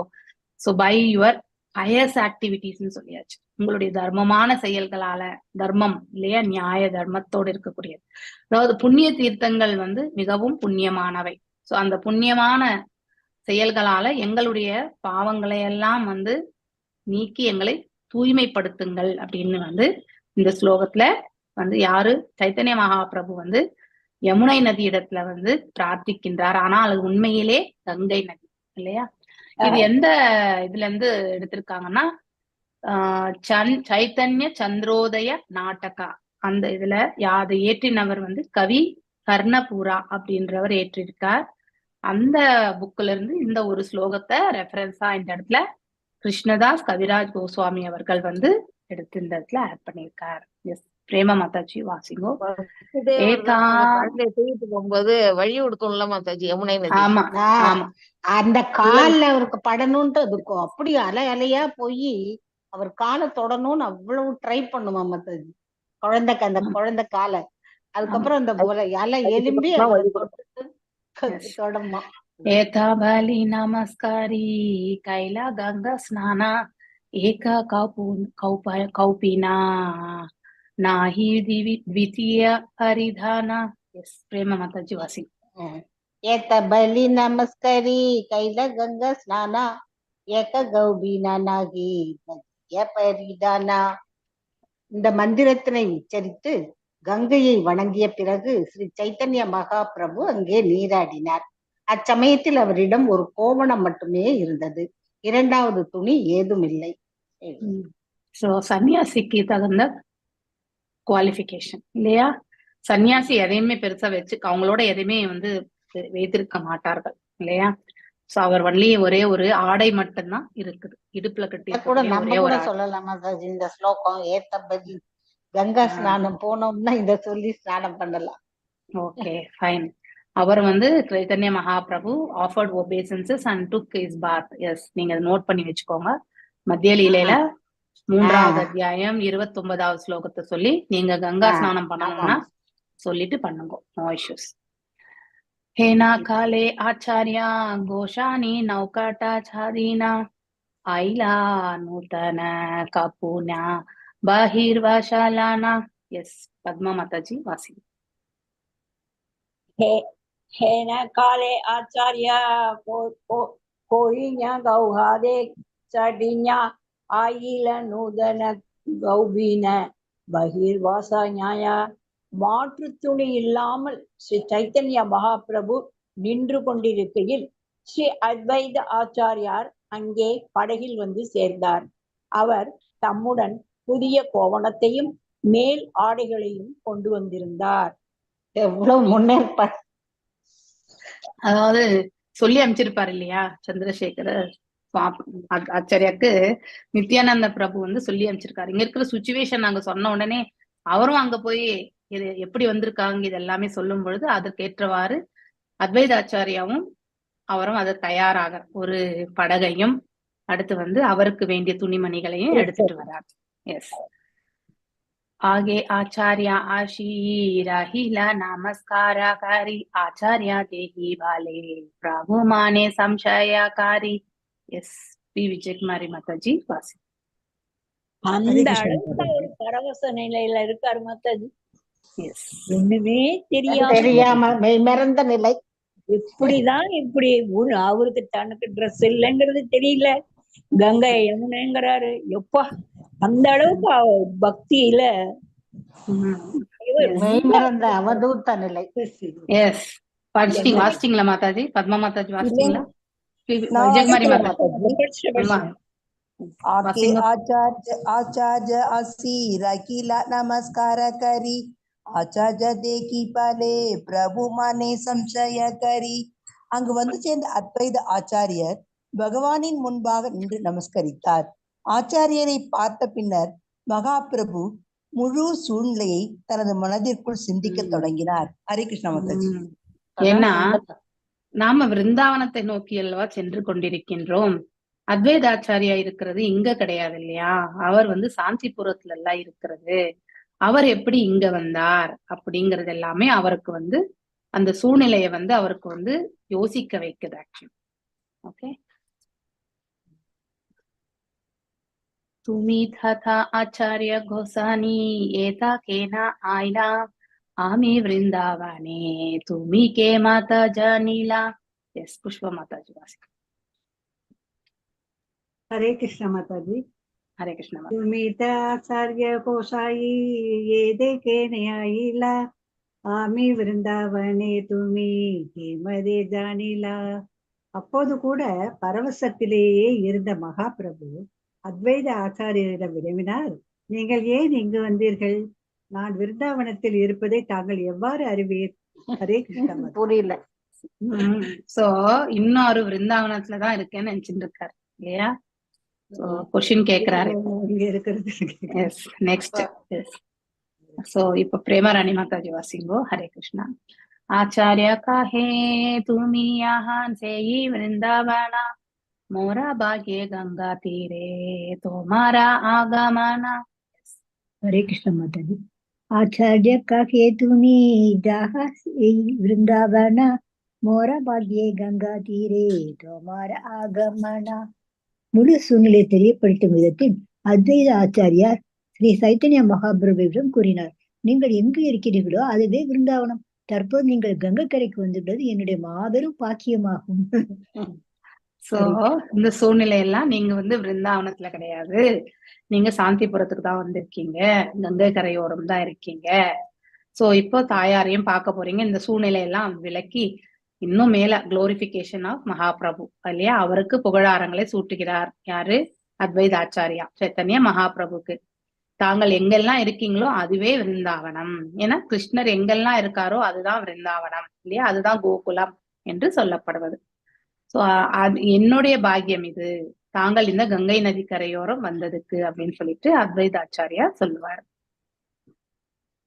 சோ பை யுவர் ஹையர்ஸ் ஆக்டிவிட்டிஸ்ன்னு சொல்லியாச்சு. உங்களுடைய தர்மமான செயல்களால, தர்மம் இல்லையா, நியாய தர்மத்தோடு இருக்கக்கூடியது. அதாவது புண்ணிய தீர்த்தங்கள் மிகவும் புண்ணியமானவை. சோ அந்த புண்ணியமான செயல்களால எங்களுடைய பாவங்களை எல்லாம் வந்து நீக்கி எங்களை தூய்மைப்படுத்துங்கள் அப்படின்னு வந்து இந்த ஸ்லோகத்துல வந்து யாரு சைத்தன்ய மகாபிரபு வந்து யமுனை நதி இடத்துல வந்து பிரார்த்திக்கின்றார். ஆனா அது உண்மையிலே கங்கை நதி இல்லையா? இது எந்த இதுல இருந்து எடுத்திருக்காங்கன்னா சைத்தன்ய சந்திரோதய நாடகா அந்த இதுல அதை ஏற்றினவர் வந்து கவி கர்ணபூரா அப்படின்றவர் ஏற்றிருக்கார். அந்த புக்ல இருந்து இந்த ஒரு ஸ்லோகத்தை ரெஃபரன்ஸா இந்த இடத்துல கிருஷ்ணதாஸ் கவிராஜ் கோஸ்வாமி அவர்கள் வந்து எடுத்து இந்த இடத்துல ஆட் பண்ணியிருக்கார். எஸ், பிரேமா மாதாஜி வாசிங்கோ. தூக்கிட்டு போகும்போது வழி கொடுக்கும்ல மாதாஜி யமுனை நதி. ஆமா ஆமா, அந்த கால்ல அவருக்கு படணும்ட்டு இருக்கும். அப்படி அலை அலையா போய் அவர் காலை தொடணும்னு அவ்வளவு ட்ரை பண்ணுமா மாதாஜி குழந்தைக்கு, அந்த குழந்தை காலை. அதுக்கப்புறம் அந்த அலை எலும்பி தொடமா. ஏதா பலி நமஸ்காரி கைலா கங்கா ஸ்நானா ஏகா கௌபினா நாஹி த்விதீய ஹரிதானா. எஸ், பிரேமா மாதாஜி வாசி. ஏத பலி நமஸ்காரி கைல கங்கா ஸ்நானா ஏக கௌபினா நாஹி த்விதீய பரிதானா. இந்த மந்திரத்தினை உச்சரித்து கங்கையை வணங்கிய பிறகு ஸ்ரீ சைத்தன்ய மகாபிரபு அங்கே நீராடினார். அச்சமயத்தில் அவரிடம் ஒரு கோவணம் மட்டுமே இருந்தது. இரண்டாவது துணி ஏதும் இல்லை. சோ சன்னியாசிக்கு தகுந்த குவாலிஃபிகேஷன் இல்லையா? சன்னியாசி எதையுமே பெருசா வச்சு அவங்களோட எதையுமே வந்து வைத்திருக்க மாட்டார்கள் இல்லையா? சோ அவர் வள்ளி ஒரே ஒரு ஆடை மட்டும்தான் இருக்குது, இடுப்புல கட்டி கூட நம்ம கூட சொல்லலாமா இந்த ஸ்லோகம்? ஏத்த பலி கங்கா ஸ்நானம் போனோம்னா இத சொல்லி ஸ்நானம் பண்ணலாம். Okay, fine. அவர் வந்து Chaitanya Mahaprabhu offered obeisances and took his bath. Yes, நீங்க நோட் பண்ணி வச்சுக்கோங்க. மத்திய லீலையில 3வது அத்தியாயம் 29வது ஸ்லோகத்தை சொல்லி நீங்க கங்கா ஸ்நானம் பண்ணணும்னா சொல்லிட்டு பண்ணுங்க, நோ இஷ்யூஸ். ஹேனா காலே ஆச்சாரியா கோஷானி நௌகாட்டா சாதீனா ஐலா நூதன கபூனா பஹிர்வாஷாலானா. எஸ், பத்மா மாதாஜி வாசி. हेन काले आचार्य कोहिन्या गौहादे चडिन्या आयिल नूदन கௌபீன பகிர்வாசாய. மாற்று துணி இல்லாமல் ஸ்ரீ சைத்தன்ய மகாபிரபு நின்று கொண்டிருக்கையில் ஸ்ரீ அத்வைத ஆச்சாரியார் அங்கே படகில் வந்து சேர்ந்தார். அவர் தம்முடன் புதிய கோவணத்தையும் மேல் ஆடைகளையும் கொண்டு வந்திருந்தார். எவ்வளவு முன்னேற்பாடு! அதாவது சொல்லி அமைச்சிருப்பாரு இல்லையா சந்திரசேகர ஆச்சாரியாக்கு நித்யானந்த பிரபு வந்து சொல்லி அமைச்சிருக்காரு. இங்க இருக்கிற சுச்சுவேஷன் நாங்க சொன்ன உடனே அவரும் அங்க போய் இது எப்படி வந்திருக்காங்க இது எல்லாமே சொல்லும் பொழுது அதற்கேற்றவாறு அத்வைத ஆச்சாரியாவும் அவரும் அதை தயாராக ஒரு படகையும் அடுத்து வந்து அவருக்கு வேண்டிய துணிமணிகளையும் எடுத்துட்டு வரார். எஸ், आगे आचार्य आशीराहिला नमस्काराकारी आचार्य देही भाले प्रभु माने संशयकारी. எஸ், பி விஜயகுமாரி மாதாஜி வாசி. அந்த அளவுக்கு ஒரு பரவச நிலையில இருக்காரு மாதாஜி. ஒண்ணுமே தெரியாம மெய்மறந்த நிலை. இப்படிதான் இப்படி அவருக்கு தனக்கு ட்ரெஸ் இல்லைங்கிறது தெரியல, கங்கை யமுனைங்கிறாரு. எப்பா அந்த அளவுக்கு பக்தியில மெய்மறந்த அவதூத்த நிலை. எஸ், வாசிட்டீங்களா மாதாஜி? பத்மா மாதாஜி வாசிட்டீங்களா? விஜயகுமாரி மாதாஜி आचार्य असीर अखिला नमस्कार करी आचार्य देखी पाले प्रभु माने संशय करी. அங்கு வந்து சேர்ந்த அத்வைத ஆச்சாரியர் பகவானின் முன்பாக நின்று நமஸ்கரித்தார். ஆச்சாரியரை பார்த்த பின்னர் மகாபிரபு முழு சூழ்நிலையை தனது மனதிற்குள் சிந்திக்க தொடங்கினார். ஹரே கிருஷ்ணா மாதாஜி. ஏன்னா நாம விருந்தாவனத்தை நோக்கி அல்லவா சென்று கொண்டிருக்கின்றோம். அத்வைதாச்சாரியா இருக்கிறது இங்க கிடையாது இல்லையா? அவர் வந்து சாந்திபுரத்துல எல்லாம் இருக்கிறது. அவர் எப்படி இங்க வந்தார் அப்படிங்கறது எல்லாமே அவருக்கு வந்து அந்த சூழ்நிலையை வந்து அவருக்கு வந்து யோசிக்க வைக்குது ஆக்சுவலி. ஓகே, तुमी तथा आचार्य गोसानी एता केना आइला आमी वृंदावने तुमी के माता जानीला. यस, पुष्पा माताजी वासी. हरे कृष्ण माता जी। हरे कृष्ण माता. तुम्ही त्या आचार्य गोसाई ये देखे न्यायीला आम्ही वृंदावने तुम्ही ஹேமதே ஜானிலா. அப்போது கூட பரவசத்திலேயே இருந்த மகாபிரபு அத்வைத ஆச்சாரியரிடம் வினவினார், நீங்கள் ஏன் இங்கு வந்தீர்கள்? நான் விருந்தாவனத்தில் இருப்பதை தாங்கள் எவ்வாறு அறிவீர்? ஹரே கிருஷ்ண. புரியல. சோ இன்னும் அவரு விருந்தாவனத்துலதான் இருக்கேன்னு நினைச்சிட்டு இருக்காரு இல்லையா? கொஸ்டின் கேக்குறாரு. இங்க இருக்கிறது. S, next. எஸ். சோ இப்ப பிரேமராணி மாதாஜி வாசிங்கோ. ஹரே கிருஷ்ணா. आचार्य काहे तुम्ही यहाँ से ही वृंदावना मोरा भाग्य गंगा तीरे तुम्हारा आगमना. हरे कृष्ण माता जी. आचार्य काहे तुम्ही जहाँ से वृंदावन मोरा भाग्य गंगा तीरे तुम्हारा आगमना. முழு சூழ்நிலை தெரியப்படுத்தும் விதத்தில் அத்வைத ஆச்சாரியார் ஸ்ரீ சைத்தன்ய மகாபிரபுவிடம் கூறினார், நீங்கள் எங்கு இருக்கிறீர்களோ அதுவே விருந்தாவனம். தற்போது நீங்கள் கங்கைக்கரைக்கு வந்துள்ளது என்னுடைய மாபெரும் பாக்கியமாகும். சோ இந்த சூழ்நிலையெல்லாம் நீங்க விருந்தாவனத்துல கிடையாது, நீங்க சாந்திபுரத்துக்கு தான் வந்திருக்கீங்க, கங்கை கரையோரம் தான் இருக்கீங்க. சோ இப்போ தாயாரையும் பார்க்க போறீங்க. இந்த சூழ்நிலையெல்லாம் விளக்கி இன்னும் மேல குளோரிபிகேஷன் ஆஃப் மகாபிரபு இல்லையா, அவருக்கு புகழாரங்களை சூட்டுகிறார். யாரு? அத்வைத ஆச்சாரியா சைத்தன்ய மகாபிரபுக்கு. தாங்கள் எங்கெல்லாம் இருக்கீங்களோ அதுவே விருந்தாவனம். ஏன்னா கிருஷ்ணர் எங்கெல்லாம் இருக்காரோ அதுதான் விருந்தாவனம் இல்லையா, அதுதான் கோகுலம் என்று சொல்லப்படுவது. சோ அது என்னுடைய பாக்கியம் இது, தாங்கள் இந்த கங்கை நதி கரையோரம் வந்ததுக்கு அப்படின்னு சொல்லிட்டு அத்வைத ஆச்சாரியா சொல்லுவார்.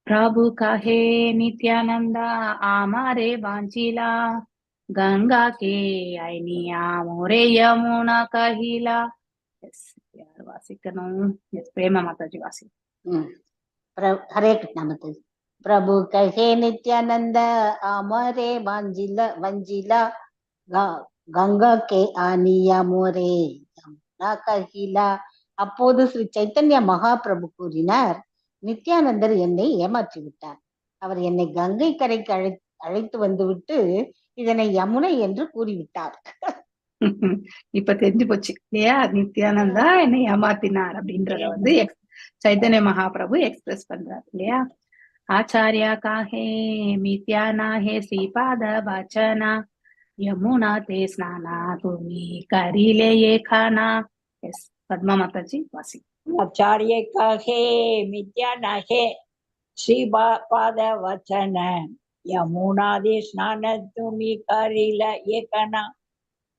प्रभु कहे नित्यानंदा आमारे वांचिला गंगा के आईनिया मोरे यमुना कहिला. यार वासिकணும். எஸ் பிரேமா மாதாஜி வாசி. हरे कृष्ण माता जी. प्रभु कहे नित्यानंद आमरे वंजिला गंगा के आनिया मोरे यमुना कहिला. அப்போது ஸ்ரீ சைத்தன்ய மகாபிரபு கூறினார், நித்யானந்தர் என்னை ஏமாற்றி விட்டார். அவர் என்னை கங்கை கரைக்கு அழைத்து வந்துவிட்டு இதனை யமுனை என்று கூறிவிட்டார். இப்ப தெரிஞ்சு போச்சு இல்லையா, நித்யானந்தா என்னை ஏமாத்தினார் அப்படின்றத சைத்தன்ய மகாபிரபு எக்ஸ்பிரஸ் பண்றார் இல்லையா. ஆச்சாரியா காஹே மித்யானா ஹே ஸ்ரீபாத வச்சனா யமுனா தே ஸ்நானா துமி கரிலே ஏ खाना. எஸ் பத்மா மாதாஜி வாசி. आचार्य कहे मिथ्या नहे श्री पाद वचन यमुनादि स्नान तुमि करिल ஏகனா.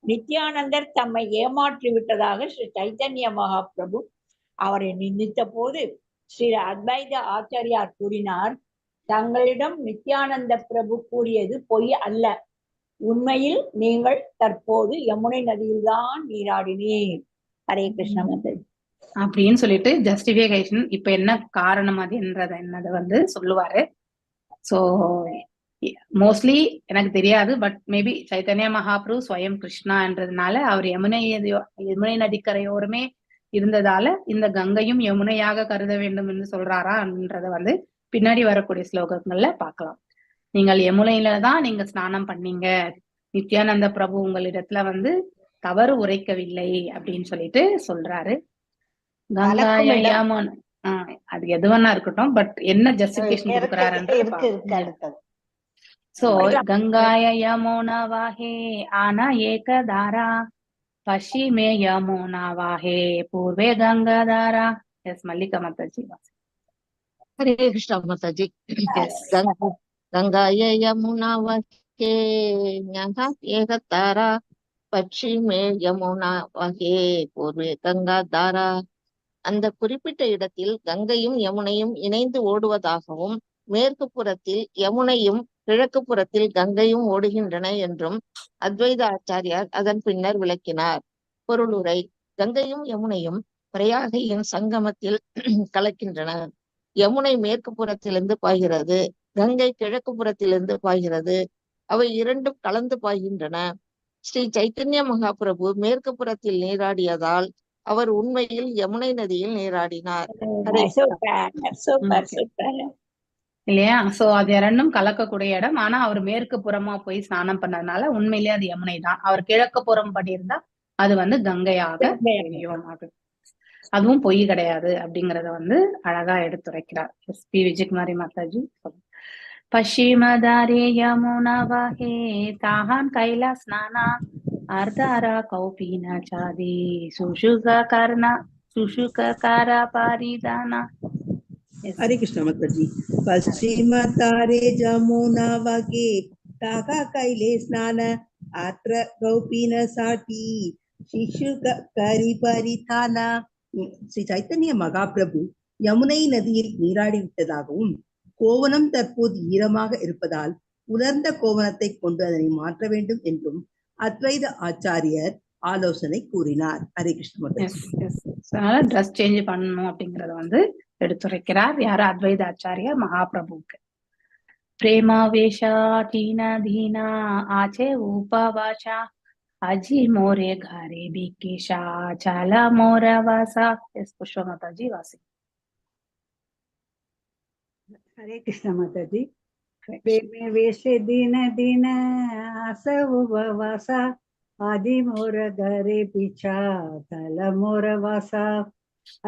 நித்யானந்தர் தம்மை ஏமாற்றி விட்டதாக ஸ்ரீ சைத்தன்ய மகாபிரபு அவரை நிந்தித்த போது ஸ்ரீ அத்வைத ஆச்சாரியார் கூறினார், தங்களிடம் நித்யானந்த பிரபு கூறியது பொய் அல்ல. உண்மையில் நீங்கள் தற்போது யமுனை நதியில்தான் நீராடினீர். ஹரே கிருஷ்ண மாதாஜி அப்படின்னு சொல்லிட்டு ஜஸ்டிபிகேஷன் இப்ப என்ன காரணம் அது என்னதை சொல்லுவாரு. சோ மோஸ்ட்லி எனக்கு தெரியாது, பட் மேபி சைத்தன்ய மகாபிரபு ஸ்வயம் கிருஷ்ணான்றதுனால அவர் யமுனை நதிக்கரையோரமே இருந்ததால இந்த கங்கையும் யமுனையாக கருத வேண்டும் என்று சொல்றாரான்றத பின்னாடி வரக்கூடிய ஸ்லோகங்கள்ல பார்க்கலாம். நீங்கள் யமுனையில தான் நீங்க ஸ்நானம் பண்ணீங்க, நித்யானந்த பிரபு உங்களிடத்துல தவறு உரைக்கவில்லை அப்படின்னு சொல்லிட்டு சொல்றாரு. கங்காய யமுனா அது எதுவனா இருக்கட்டும், பட் என்ன ஜஸ்டிபிகேஷன் கொடுக்குறாரு. சோ கங்காய யமுனா வாஹே ஆனா ஏகதாரா பश्चिमे यमुना वाहे पूर्वे गंगाधारा. எஸ் மல்லிகா மாதாஜி. हरे कृष्ण माताजी. गंगाय यमुना वहे यहाँ एकतारा पश्चिमे यमुना वहे पूर्वे गंगाधारा. அந்த குறிப்பிட்ட இடத்தில் கங்கையும் யமுனையும் இணைந்து ஓடுவதாகவும் மேற்கு புறத்தில் யமுனையும் கிழக்கு புறத்தில் கங்கையும் ஓடுகின்றன என்றும் அத்வைத ஆச்சாரியார் அதன் பின்னர் விளக்கினார். பொருளுரை: கங்கையும் யமுனையும் பிரயாகையின் சங்கமத்தில் கலக்கின்றன. யமுனை மேற்கு புறத்திலிருந்து பாய்கிறது, கங்கை கிழக்கு புறத்திலிருந்து பாய்கிறது. அவை இரண்டும் கலந்து பாய்கின்றன. ஸ்ரீ சைத்தன்ய மகாபிரபு மேற்கு புறத்தில் நீராடியதால் அவர் உண்மையில் யமுனை நதியில் நீராடினார். இல்லையா? சோ அது இரண்டும் கலக்கக்கூடிய இடம். ஆனா அவர் மேற்கு புறமா போய் ஸ்நானம் பண்ணதுனால உண்மையிலேயே அது யமுனை தான். அவர் கிழக்கு புறம் பண்ணியிருந்தா அது வந்து கங்கையாக தெரியும். அதுவும் பொய் கிடையாது அப்படிங்கறத வந்து அழகா எடுத்துரைக்கிறார். எஸ்.பி. விஜயகுமாரி மாதாஜி. பश्चिमदारे यमुनावहे ताहां कैलासनाना अर्धारा कौपीनचादि सुषुककार पारिदाना. हरे कृष्ण माताजी। पश्चिम तारे जमुना वगे ताका कैले स्नान आत्र गौपीन साटी शिशु करी परिताना. ஸ்ரீ சைத்தன்ய மகாபிரபு யமுனை நதியில் நீராடி விட்டதாகவும் கோவணம் தற்போது ஈரமாக இருப்பதால் உலர்ந்த கோவணத்தை கொண்டு அதனை மாற்ற வேண்டும் என்றும் அத்வைத ஆச்சாரியர் ஆலோசனை கூறினார். ஹரே கிருஷ்ண. ட்ரெஸ் சேஞ்ச் பண்ணணும் அப்படிங்கறத வந்து எடுத்துரைக்கிறார். யாரு? அத்வைத ஆச்சாரியர் மகாபிரபுக்கு. பிரேமாவேஷா தீனா தீனா ஆச்சே உபவாசா அஜி மோரே घरे बिकेशा चाला मोरा वासा. எஸ் புஷ்ப மாதாஜி வாசி. हरे कृष्ण माताजी। प्रेमे वेशे दीन दीन आस उपवासा आदि मोर घरे பிச்சா தல மோர வாசா.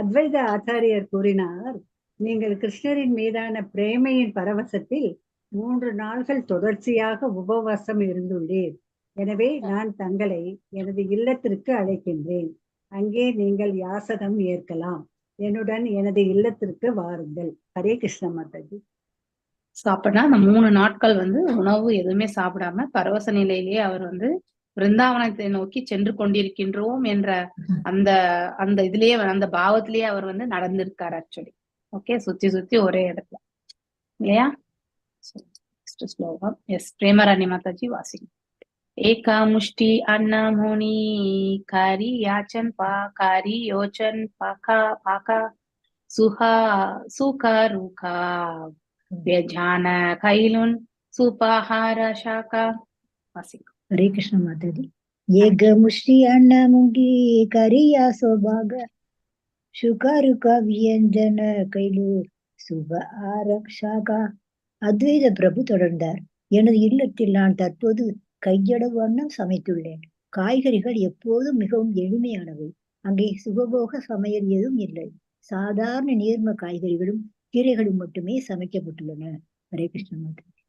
அத்வைத ஆச்சாரியர் கூறினார், நீங்கள் கிருஷ்ணரின் மீதான பிரேமையின் பரவசத்தில் 3 நாள்கள் தொடர்ச்சியாக உபவாசம் இருந்துள்ளீர். எனவே நான் தங்களை எனது இல்லத்திற்கு அழைக்கின்றேன். அங்கே நீங்கள் யாசகம் ஏற்கலாம். என்னுடன் எனது இல்லத்திற்கு வாருங்கள். ஹரே கிருஷ்ண மாதாஜி. சாப்பிடா அந்த 3 நாட்கள் வந்து உணவு எதுவுமே சாப்பிடாம பரவச நிலையிலேயே அவர் வந்து பிருந்தாவனத்தை நோக்கி சென்று கொண்டிருக்கின்றோம் என்ற அந்த அந்த இதுலயே அந்த பாவத்திலேயே அவர் வந்து நடந்திருக்காரு ஆக்சுவலி. ஓகே, சுத்தி சுத்தி ஒரே இடத்துல இல்லையா? ஸ்லோகம். எஸ் பிரேமராணி மாதாஜி வாசிங்க. एका मुष्टि अन्नमुनि कारी याचन पाकारी योचन पाका पाका सुहा सुखा रुखा व्यजान खैलुन सुपाहार शाका. हरे कृष्ण माताजी। एक मुष्टि अन्न मुंगी करिया सौभाग शुकारुका व्यंजन கைலு சுப ஆரக்ஷாகா. அத்வைத பிரபு தொடர்ந்தார், எனது இல்லத்தில் நான் தற்போது கையளவு வண்ணம் சமைத்துள்ளேன். காய்கறிகள் எப்போதும் மிகவும் எளிமையானவை. அங்கே சுகபோக சமையல் எதுவும் இல்லை. சாதாரண நீர்ம காய்கறிகளும் கீரைகளும் மட்டுமே சமைக்கப்பட்டுள்ளன. ஹரே கிருஷ்ண மாதாஜி.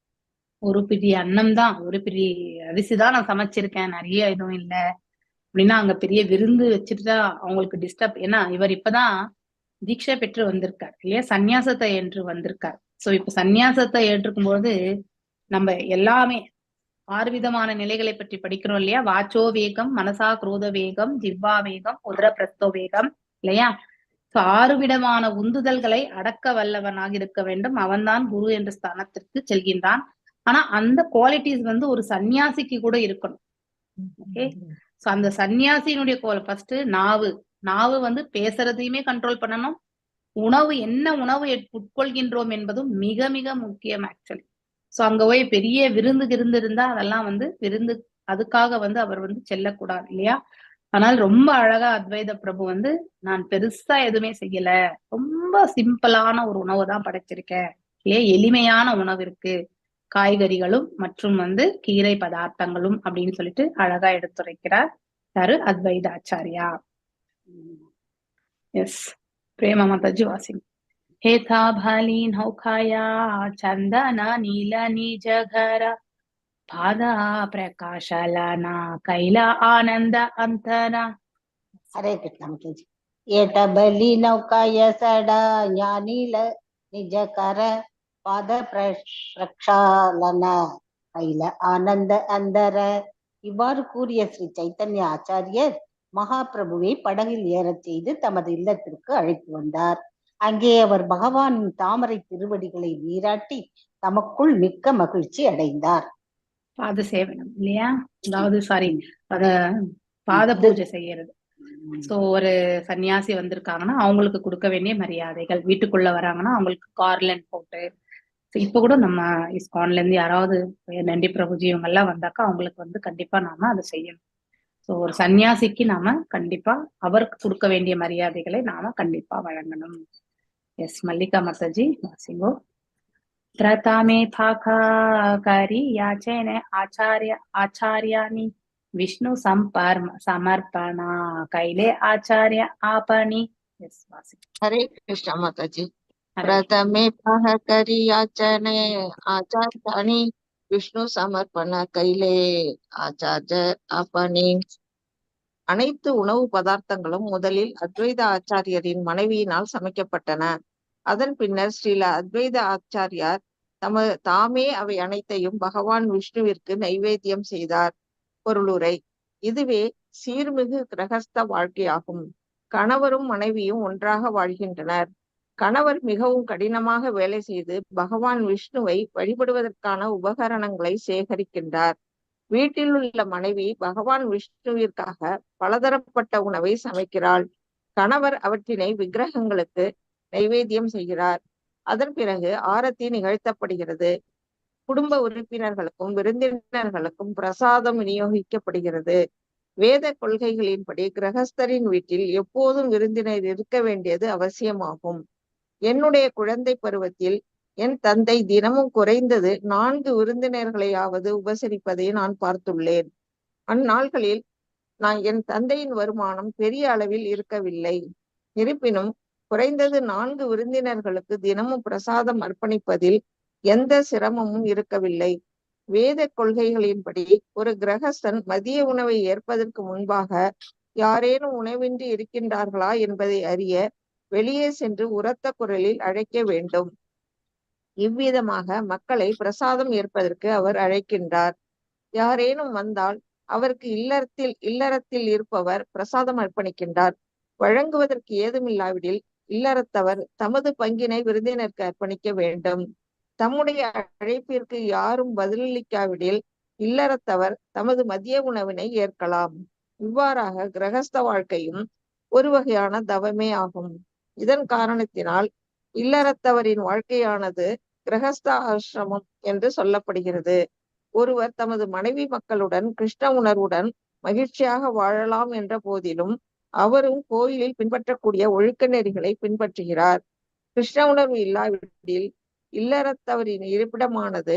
ஒரு பிடி அன்னம் தான், ஒரு பிடி அரிசி தான் நான் சமைச்சிருக்கேன், நிறைய எதுவும் இல்ல அப்படின்னா அங்க பெரிய விருந்து வச்சுட்டுதா அவங்களுக்கு டிஸ்டர்ப். ஏன்னா இவர் இப்பதான் தீட்சை பெற்று வந்திருக்கார் இல்லையா, சந்நியாசத்தை ஏற்று வந்திருக்கார். சோ இப்ப சந்நியாசத்தை ஏற்றுக்கும் போது நம்ம எல்லாமே 6 விதமான நிலைகளை பற்றி படிக்கிறோம் இல்லையா? வாச்சோ வேகம், மனசா குரோத வேகம், ஜிவ்வா வேகம், உதர பிரஸ்தோ வேகம் இல்லையா? சோ 6 விதமான உந்துதல்களை அடக்க வல்லவனாக இருக்க வேண்டும். அவன்தான் குரு என்ற ஸ்தானத்திற்கு செல்கின்றான். ஆனா அந்த குவாலிட்டிஸ் வந்து ஒரு சன்னியாசிக்கு கூட இருக்கணும். ஓகே, சோ அந்த சன்னியாசியினுடைய ஃபர்ஸ்ட் நாவு வந்து பேசுறதையுமே கண்ட்ரோல் பண்ணணும். உணவு என்ன உணவு உட்கொள்கின்றோம் என்பதும் மிக மிக முக்கியம் ஆக்சுவலி. சோ அங்க போய் பெரிய விருந்து இருந்தா அதெல்லாம் வந்து விருந்து அதுக்காக வந்து அவர் வந்து செல்லக்கூடாது இல்லையா? ஆனால் ரொம்ப அழகா அத்வைத பிரபு வந்து நான் பெருசா எதுவுமே செய்யல, ரொம்ப சிம்பிளான ஒரு உணவு தான் படைச்சிருக்கேன் இல்லையா, எளிமையான உணவு இருக்கு, காய்கறிகளும் மற்றும் வந்து கீரை பதார்த்தங்களும் அப்படின்னு சொல்லிட்டு அழகா எடுத்துரைக்கிறார் யாரு? அத்வைத ஆச்சாரியா. எஸ் பிரேமா மாதாஜி வாசிங். हेथा भाली नौखाया चंदना नीला निज घर पादा प्रकाशलाना कैला आनंद अंतरा. हरे कृष्ण माताजी। एट बलि नौकाय सडा ஞானில நிஜகர பாத பிரக்ஷாலன கைல ஆனந்த அந்தர. இவ்வாறு கூறிய ஸ்ரீ சைத்தன்ய ஆச்சாரியர் மகாபிரபுவை படகில் ஏறச் செய்து தமது இல்லத்திற்கு அழைத்து வந்தார். அங்கே அவர் பகவானின் தாமரை திருவடிகளை நீராட்டி தமக்குள் மிக்க மகிழ்ச்சி அடைந்தார். பாத சேவனம் இல்லையா, அதாவது அத பாத பூஜை செய்யறது. சோ ஒரு சன்னியாசி வந்திருக்காங்கன்னா அவங்களுக்கு கொடுக்க வேண்டிய மரியாதைகள், வீட்டுக்குள்ள வராங்கன்னா அவங்களுக்கு கார்லன் போட்டு, இப்ப கூட நம்ம இஸ்கான்ல இருந்து யாராவது நண்டி பிரபுஜி இவங்க எல்லாம் வந்தாக்கா அவங்களுக்கு வந்து கண்டிப்பா நாம அதை செய்யணும். சோ ஒரு சன்னியாசிக்கு நாம கண்டிப்பா அவருக்கு கொடுக்க வேண்டிய மரியாதைகளை நாம கண்டிப்பா வழங்கணும். எஸ் மல்லிகா மாதாஜி வாசிங்கோ. பிரதாமே பாகா கரி யாச்சேன ஆச்சாரியானி விஷ்ணு சமர்ப்பணா கைலே ஆச்சாரிய ஆபணி. எஸ் வாசி. हरे कृष्ण माताजी। हरे प्रथमे पह करी याचने आचार्याणि विष्णु समर्पण கைலே ஆச்சாரிய அப்பனி. அனைத்து உணவு பதார்த்தங்களும் முதலில் அத்வைத ஆச்சாரியரின் மனைவியினால் சமைக்கப்பட்டன. அதன் பின்னர் ஸ்ரீல அத்வைத ஆச்சாரியார் தாமே அவை அனைத்தையும் பகவான் விஷ்ணுவிற்கு நைவேத்தியம் செய்தார். பொருளுரை: இதுவே சீர்மிகு கிரகஸ்த வாழ்க்கையாகும். கணவரும் மனைவியும் ஒன்றாக வாழ்கின்றனர். கணவர் மிகவும் கடினமாக வேலை செய்து பகவான் விஷ்ணுவை வழிபடுவதற்கான உபகரணங்களை சேகரிக்கின்றார். வீட்டில் உள்ள மனைவி பகவான் விஷ்ணுவிற்காக பலதரப்பட்ட உணவை சமைக்கிறாள். கணவர் அவற்றினை விக்கிரகங்களுக்கு நைவேத்தியம் செய்கிறார். அதன் பிறகு ஆரத்தி நிகழ்த்தப்படுகிறது. குடும்ப உறுப்பினர்களுக்கும் விருந்தினர்களுக்கும் பிரசாதம் விநியோகிக்கப்படுகிறது. வேத கொள்கைகளின்படி கிரகஸ்தரின் வீட்டில் எப்போதும் விருந்தினர் இருக்க வேண்டியது அவசியமாகும். என்னுடைய குழந்தை பருவத்தில் என் தந்தை தினமும் குறைந்தது 4 விருந்தினர்களையாவது உபசரிப்பதை நான் பார்த்துள்ளேன். அந்நாள்களில் என் தந்தையின் வருமானம் பெரிய அளவில் இருக்கவில்லை. இருப்பினும் குறைந்தது 4 விருந்தினர்களுக்கு தினமும் பிரசாதம் அர்ப்பணிப்பதில் எந்த சிரமமும் இருக்கவில்லை. வேத கொள்கைகளின்படி ஒரு கிரகஸ்தன் மதிய உணவை ஏற்பதற்கு முன்பாக யாரேனும் உணவின்றி இருக்கின்றார்களா என்பதை அறிய வெளியே சென்று உரத்த குரலில் அழைக்க வேண்டும். இவ்விதமாக மக்களை பிரசாதம் ஏற்பதற்கு அவர் அழைக்கின்றார். யாரேனும் வந்தால் அவருக்கு இல்லறத்தில் இருப்பவர் பிரசாதம் அர்ப்பணிக்கின்றார். வழங்குவதற்கு ஏதுமில்லாவிடில் இல்லறத்தவர் தமது பங்கினை விருந்தினருக்கு அர்ப்பணிக்க வேண்டும். தம்முடைய அழைப்பிற்கு யாரும் பதிலளிக்காவிடில் இல்லறத்தவர் தமது மதிய உணவினை ஏற்கலாம். இவ்வாறாக கிரகஸ்த வாழ்க்கையும் ஒரு வகையான தவமே ஆகும். இதன் காரணத்தினால் இல்லறத்தவரின் வாழ்க்கையானது கிரகஸ்த ஆசிரமம் என்று சொல்லப்படுகிறது. ஒருவர் தமது மனைவி மக்களுடன் கிருஷ்ண உணர்வுடன் மகிழ்ச்சியாக வாழலாம் என்ற போதிலும் அவரும் கோயிலில் பின்பற்றக்கூடிய ஒழுக்க நெறிகளை பின்பற்றுகிறார். கிருஷ்ண உணர்வு இல்லாவிடில் இல்லறத்தவரின் இருப்பிடமானது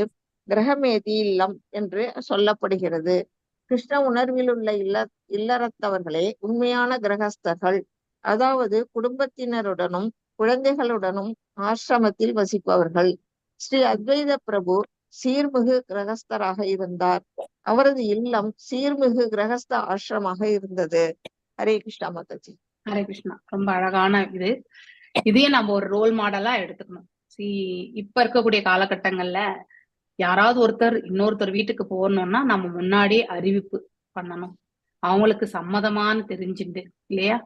கிரகமேதி இல்லம் என்று சொல்லப்படுகிறது. கிருஷ்ண உணர்வில் உள்ள இல்லறத்தவர்களே உண்மையான கிரகஸ்தர்கள், அதாவது குடும்பத்தினருடனும் குழந்தைகளுடனும் ஆசிரமத்தில் வசிப்பவர்கள். ஸ்ரீ அத்வைத பிரபு சீர்மிகு கிரகஸ்தராக இருந்தார். அவரது இல்லம் சீர்மிகு கிரகஸ்த ஆசிரமாக இருந்தது. ஹரே கிருஷ்ணா மாதாஜி. ஹரே கிருஷ்ணா. ரொம்ப அழகான இதையே நம்ம ஒரு ரோல் மாடலா எடுத்துக்கணும். இப்ப இருக்கக்கூடிய காலகட்டங்கள்ல யாராவது இன்னொருத்தர் வீட்டுக்கு போகணும்னா நம்ம முன்னாடியே அறிவிப்பு பண்ணணும். அவங்களுக்கு சம்மதமானு தெரிஞ்சுட்டு இல்லையா,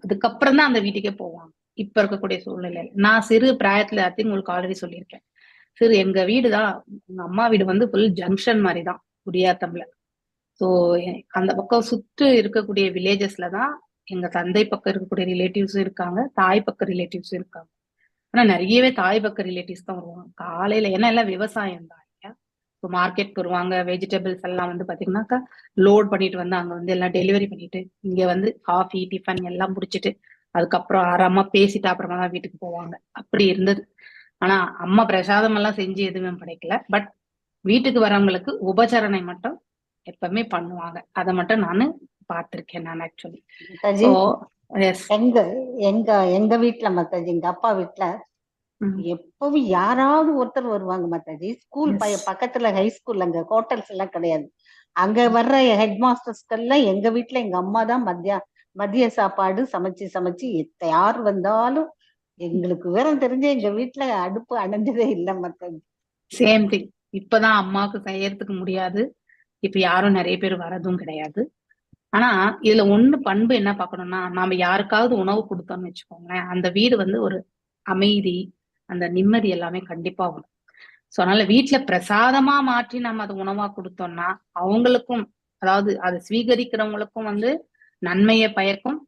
அதுக்கப்புறம் தான் அந்த வீட்டுக்கே போவாங்க. இப்ப இருக்கக்கூடிய சூழ்நிலை நான் சிறு பிராயத்துல உங்களுக்கு ஆல்ரெடி சொல்லியிருக்கேன். எங்க வீடுதான், எங்க அம்மா வீடு ஃபுல் ஜங்ஷன் மாதிரிதான் குடியாத்தம்ல. சோ அந்த பக்கம் சுற்று இருக்கக்கூடிய வில்லேஜஸ்லதான் எங்க தந்தை பக்கம் இருக்கக்கூடிய ரிலேட்டிவ்ஸும் இருக்காங்க, தாய் பக்கம் ரிலேட்டிவ்ஸும் இருக்காங்க. ஆனா நிறையவே தாய் பக்க ரிலேட்டிவ்ஸ் தான் வருவாங்க காலையில. ஏன்னா எல்லாம் விவசாயம் தான் இல்லையா. இப்போ மார்க்கெட் வருவாங்க. வெஜிடபிள்ஸ் எல்லாம் பாத்தீங்கன்னாக்கா லோட் பண்ணிட்டு அங்க எல்லாம் டெலிவரி பண்ணிட்டு இங்க காஃபி டிஃபன் எல்லாம் முடிச்சுட்டு அதுக்கப்புறம் ஆறாம பேசிட்டு அப்புறமா தான் வீட்டுக்கு போவாங்க. அப்படி இருந்தது. ஆனா அம்மா பிரசாதம் எல்லாம் செஞ்சு எதுவுமே படைக்கல. பட் வீட்டுக்கு வரவங்களுக்கு உபசரணை மட்டும் எப்பவுமே பண்ணுவாங்க. அதை மட்டும் நானு பார்த்திருக்கேன் நான் ஆக்சுவலி. எங்க வீட்டுல மாதாஜி, எங்க அப்பா வீட்டுல எப்பவும் யாராவது ஒருத்தர் வருவாங்க மாதாஜி. ஸ்கூல் பக்கத்துல ஹை ஸ்கூல், அங்க ஹோட்டல்ஸ் எல்லாம் கிடையாது. அங்க வர்ற ஹெட் மாஸ்டர்ஸ்கெல்லாம் எங்க வீட்டுல எங்க அம்மா தான் மதிய சாப்பாடு சமைச்சு யார் வந்தாலும் எங்களுக்கு விவரம் தெரிஞ்ச எங்க வீட்டுல அடுப்பு அணைஞ்சதே இல்லை மாதாஜி. Same thing. இப்பதான் அம்மாவுக்கு செய்யறதுக்கு முடியாது. இப்ப யாரும் நிறைய பேர் வரதும் கிடையாது. ஆனா இதுல ஒண்ணு பண்பு என்ன பாக்கணும்னா, நாம யாருக்காவது உணவு கொடுத்தோம்னு வச்சுக்கோங்களேன், அந்த வீடு ஒரு அமைதி, அந்த நிம்மதி எல்லாமே கண்டிப்பா வரும். சோ அதனால வீட்டுல பிரசாதமா மாற்றி நம்ம அதை உணவா கொடுத்தோம்னா அவங்களுக்கும், அதாவது அதை ஸ்வீகரிக்கிறவங்களுக்கும் நன்மையை பயக்கும்,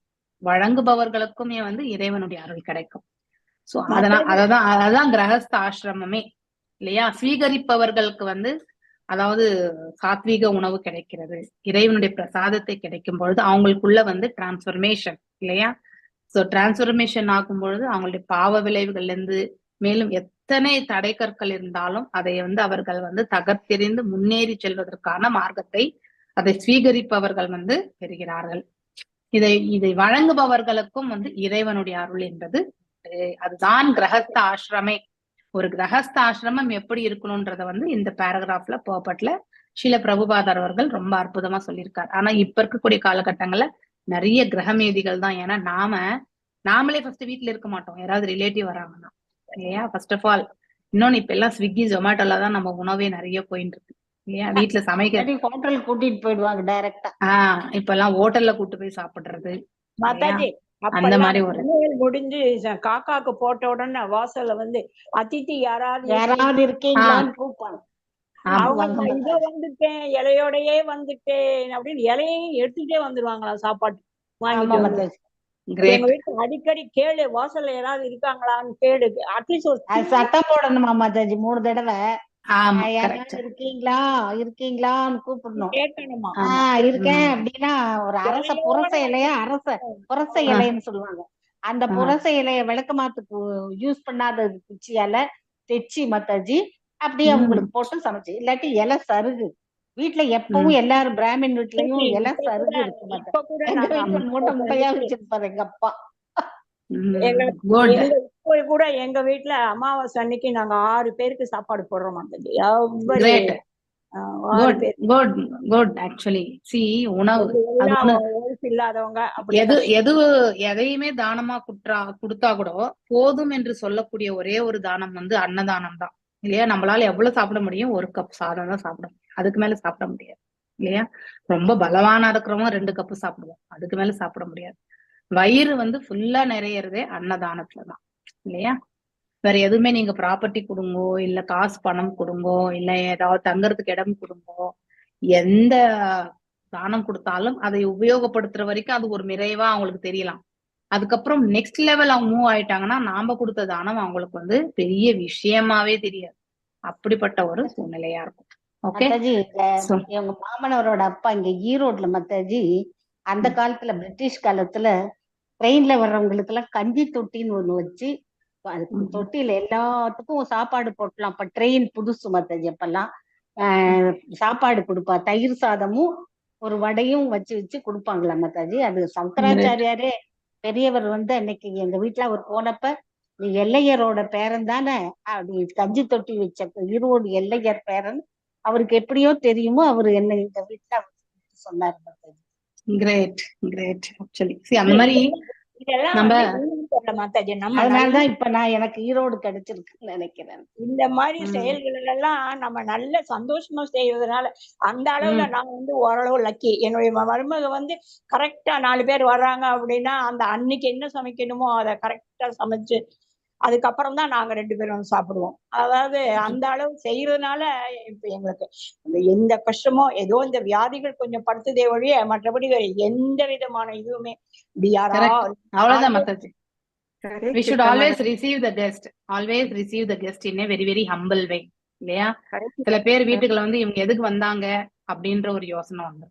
வழங்குபவர்களுக்குமே இறைவனுடைய அருள் கிடைக்கும். சோ அதான் கிரகஸ்த ஆசிரமமே இல்லையா. ஸ்வீகரிப்பவர்களுக்கு அதாவது சாத்வீக உணவு கிடைக்கிறது, இறைவனுடைய பிரசாதத்தை கிடைக்கும் பொழுது அவங்களுக்குள்ள டிரான்ஸ்பர்மேஷன் இல்லையா. சோ டிரான்ஸ்பர்மேஷன் ஆகும் பொழுது அவங்களுடைய பாவ விளைவுகள்ல இருந்து மேலும் எத்தனை தடைக்கற்கள் இருந்தாலும் அதை அவர்கள் தகர்த்தெறிந்து முன்னேறி செல்வதற்கான மார்க்கத்தை அதை ஸ்வீகரிப்பவர்கள் வந்து பெறுகிறார்கள். இதை வழங்குபவர்களுக்கும் வந்து இறைவனுடைய அருள் என்பது அதுதான் கிரகஸ்த ஆசிரமே. ஒரு கிரகஸ்த ஆசிரமம் எப்படி இருக்கணும்ன்றத வந்து இந்த பேராகிராஃப்ல பர்பட்ல ஸ்ரீல பிரபுபாதர் அவர்கள் ரொம்ப அற்புதமா சொல்லியிருக்காரு. ஆனா இப்ப இருக்கக்கூடிய காலகட்டங்கள்ல நிறைய கிரகமேதிகள் தான். ஏன்னா நாமளே ஃபர்ஸ்ட் வீட்டுல இருக்க மாட்டோம், யாராவது ரிலேட்டிவ் வராங்கன்னா இல்லையா. ஃபர்ஸ்ட் ஆஃப் ஆல் இன்னொன்னு இப்ப எல்லாம் ஸ்விக்கி ஜொமேட்டோல தான் நம்ம உணவே நிறைய போயிட்டு இருக்கு இல்லையா. வீட்டுல சமைக்க ஹோட்டல் கூட்டிட்டு போயிடுவாங்க டைரக்டா. இப்ப எல்லாம் ஹோட்டல்ல கூட்டு போய் சாப்பிடுறது மாதாஜி. அந்த மாதிரி ஒரு சமையல் முடிஞ்சு காக்காக்கு போட்ட உடனே வாசல்ல வந்து அதித்தி யாராவது இருக்கீங்களான்னு கூப்பாங்க. அவங்க இதோ வந்துட்டேன், இலையோடயே வந்துட்டேன் அப்படின்னு இலையையும் எடுத்துட்டே வந்துருவாங்களா சாப்பாட்டு வாங்கிட்டு. எங்க வீட்டுல அடிக்கடி கேளு, வாசல்ல யாராவது இருக்காங்களான்னு கேளு. அட்லீஸ்ட் சத்தம் போடணுமா மாதாஜி 3 தடவை. யாராவது இருக்கீங்களான்னு கூப்பிடணும். கேட்கணுமா? இருக்கேன் அப்படின்னா ஒரு புரச இலைன்னு சொல்லுவாங்க. அந்த புரச இலைய விளக்கமாத்துக்கு யூஸ் பண்ணாத குச்சியால தெச்சி மாதாஜி அப்படியே அவங்களுக்கு போட்டு சமைச்சு. இல்லாட்டி இலை சருகு வீட்டுல எப்பவும் எல்லாரும் பிராமின் வீட்லயும் இலை சருகு இருக்கு மாதாஜி. எங்க வீட்டுல மூட்டை மூட்டையா வச்சிருப்பாரு எங்க அப்பா. கூட எங்க வீட்டுல அமாவாசை அன்னைக்கு நாங்க 6 பேருக்கு சாப்பாடு போடுறோம் மாதாஜி. எதையுமே தானமா கொடுத்தா கூட போதும் என்று சொல்லக்கூடிய ஒரே ஒரு தானம் வந்து அன்னதானம் தான் இல்லையா. நம்மளால எவ்வளவு சாப்பிட முடியும்? 1 கப் சாதம் தான் சாப்பிட முடியும், அதுக்கு மேல சாப்பிட முடியாது இல்லையா. ரொம்ப பலவானா இருக்கிறவங்க 2 கப்பு சாப்பிடுவோம், அதுக்கு மேல சாப்பிட முடியாது. வயிறு வந்து ஃபுல்லா நிறையறதே அன்னதானத்துலதான் இல்லையா. வேற எதுவுமே நீங்க ப்ராப்பர்ட்டி கொடுங்கோ, இல்ல காசு பணம் கொடுங்கோ, இல்ல ஏதாவது தங்கறதுக்கு இடம் கொடுங்கோ, எந்த தானம் கொடுத்தாலும் அதை உபயோகப்படுத்துற வரைக்கும் அது ஒரு நிறைவா அவங்களுக்கு தெரியலாம். அதுக்கப்புறம் நெக்ஸ்ட் லெவல் அவங்க மூவ் ஆயிட்டாங்கன்னா நாம கொடுத்த தானம் அவங்களுக்கு வந்து பெரிய விஷயமாவே தெரியாது. அப்படிப்பட்ட ஒரு சூழ்நிலையா இருக்கும். மாதாஜி எங்க மாமனவரோட அப்பா இங்க ஈரோட்ல மாதாஜி அந்த காலத்துல பிரிட்டிஷ் காலத்துல ட்ரெயின்ல வர்றவங்களுக்கு எல்லாம் கஞ்சி தொட்டின்னு ஒண்ணு வச்சு தொட்டியில எல்லாத்துக்கும் சாப்பாடு போட்டலாம். அப்ப ட்ரெயின் புதுசு மாதாஜி. அப்பெல்லாம் சாப்பாடு கொடுப்பா, தயிர் சாதமும் ஒரு வடையும் வச்சு வச்சு கொடுப்பாங்களா மாதாஜி. அது சங்கராச்சாரியாரே பெரியவர் வந்து அன்னைக்கு எங்க வீட்டுல அவர் போனப்ப நீ எல்லையரோட பேரன் தானே அப்படி கஞ்சி தொட்டி வச்ச ஈரோடு எல்லையர் பேரன் அவருக்கு எப்படியோ தெரியுமோ அவரு என்ன இந்த வீட்டுல சொன்னாரு மாதாஜி. Great great. ஆக்சுவலி அந்த மாதிரி அதனாலதான் இப்ப நான் எனக்கு ஈரோடு கிடைச்சிருக்குன்னு நினைக்கிறேன். இந்த மாதிரி செயல்கள் எல்லாம் நம்ம நல்ல சந்தோஷமா செய்யறதுனால அந்த அளவுல நான் வந்து ஓரளவு லக்கி. என்னுடைய மருமக வந்து கரெக்டா 4 பேர் வர்றாங்க அப்படின்னா அந்த அன்னைக்கு என்ன சமைக்கணுமோ அதை கரெக்டா சமைச்சு அதுக்கப்புறம் தான் நாங்க 2 பேரும் சாப்பிடுவோம். அதாவது அந்த அளவு செய்யறதுனால இப்ப எங்களுக்கு எந்த கஷ்டமோ ஏதோ இந்த வியாதிகள் கொஞ்சம் படுத்துதே ஒழிய மற்றபடி வேற எந்த விதமான இதுவுமே அவ்வளவுதான் Mataji. We should always receive the guest. Always receive the guest in a very very humble way. இல்லையா. சில பேர் வீட்டுக்குள்ள வந்து இவங்க எதுக்கு வந்தாங்க அப்படின்ற ஒரு யோசனை வந்து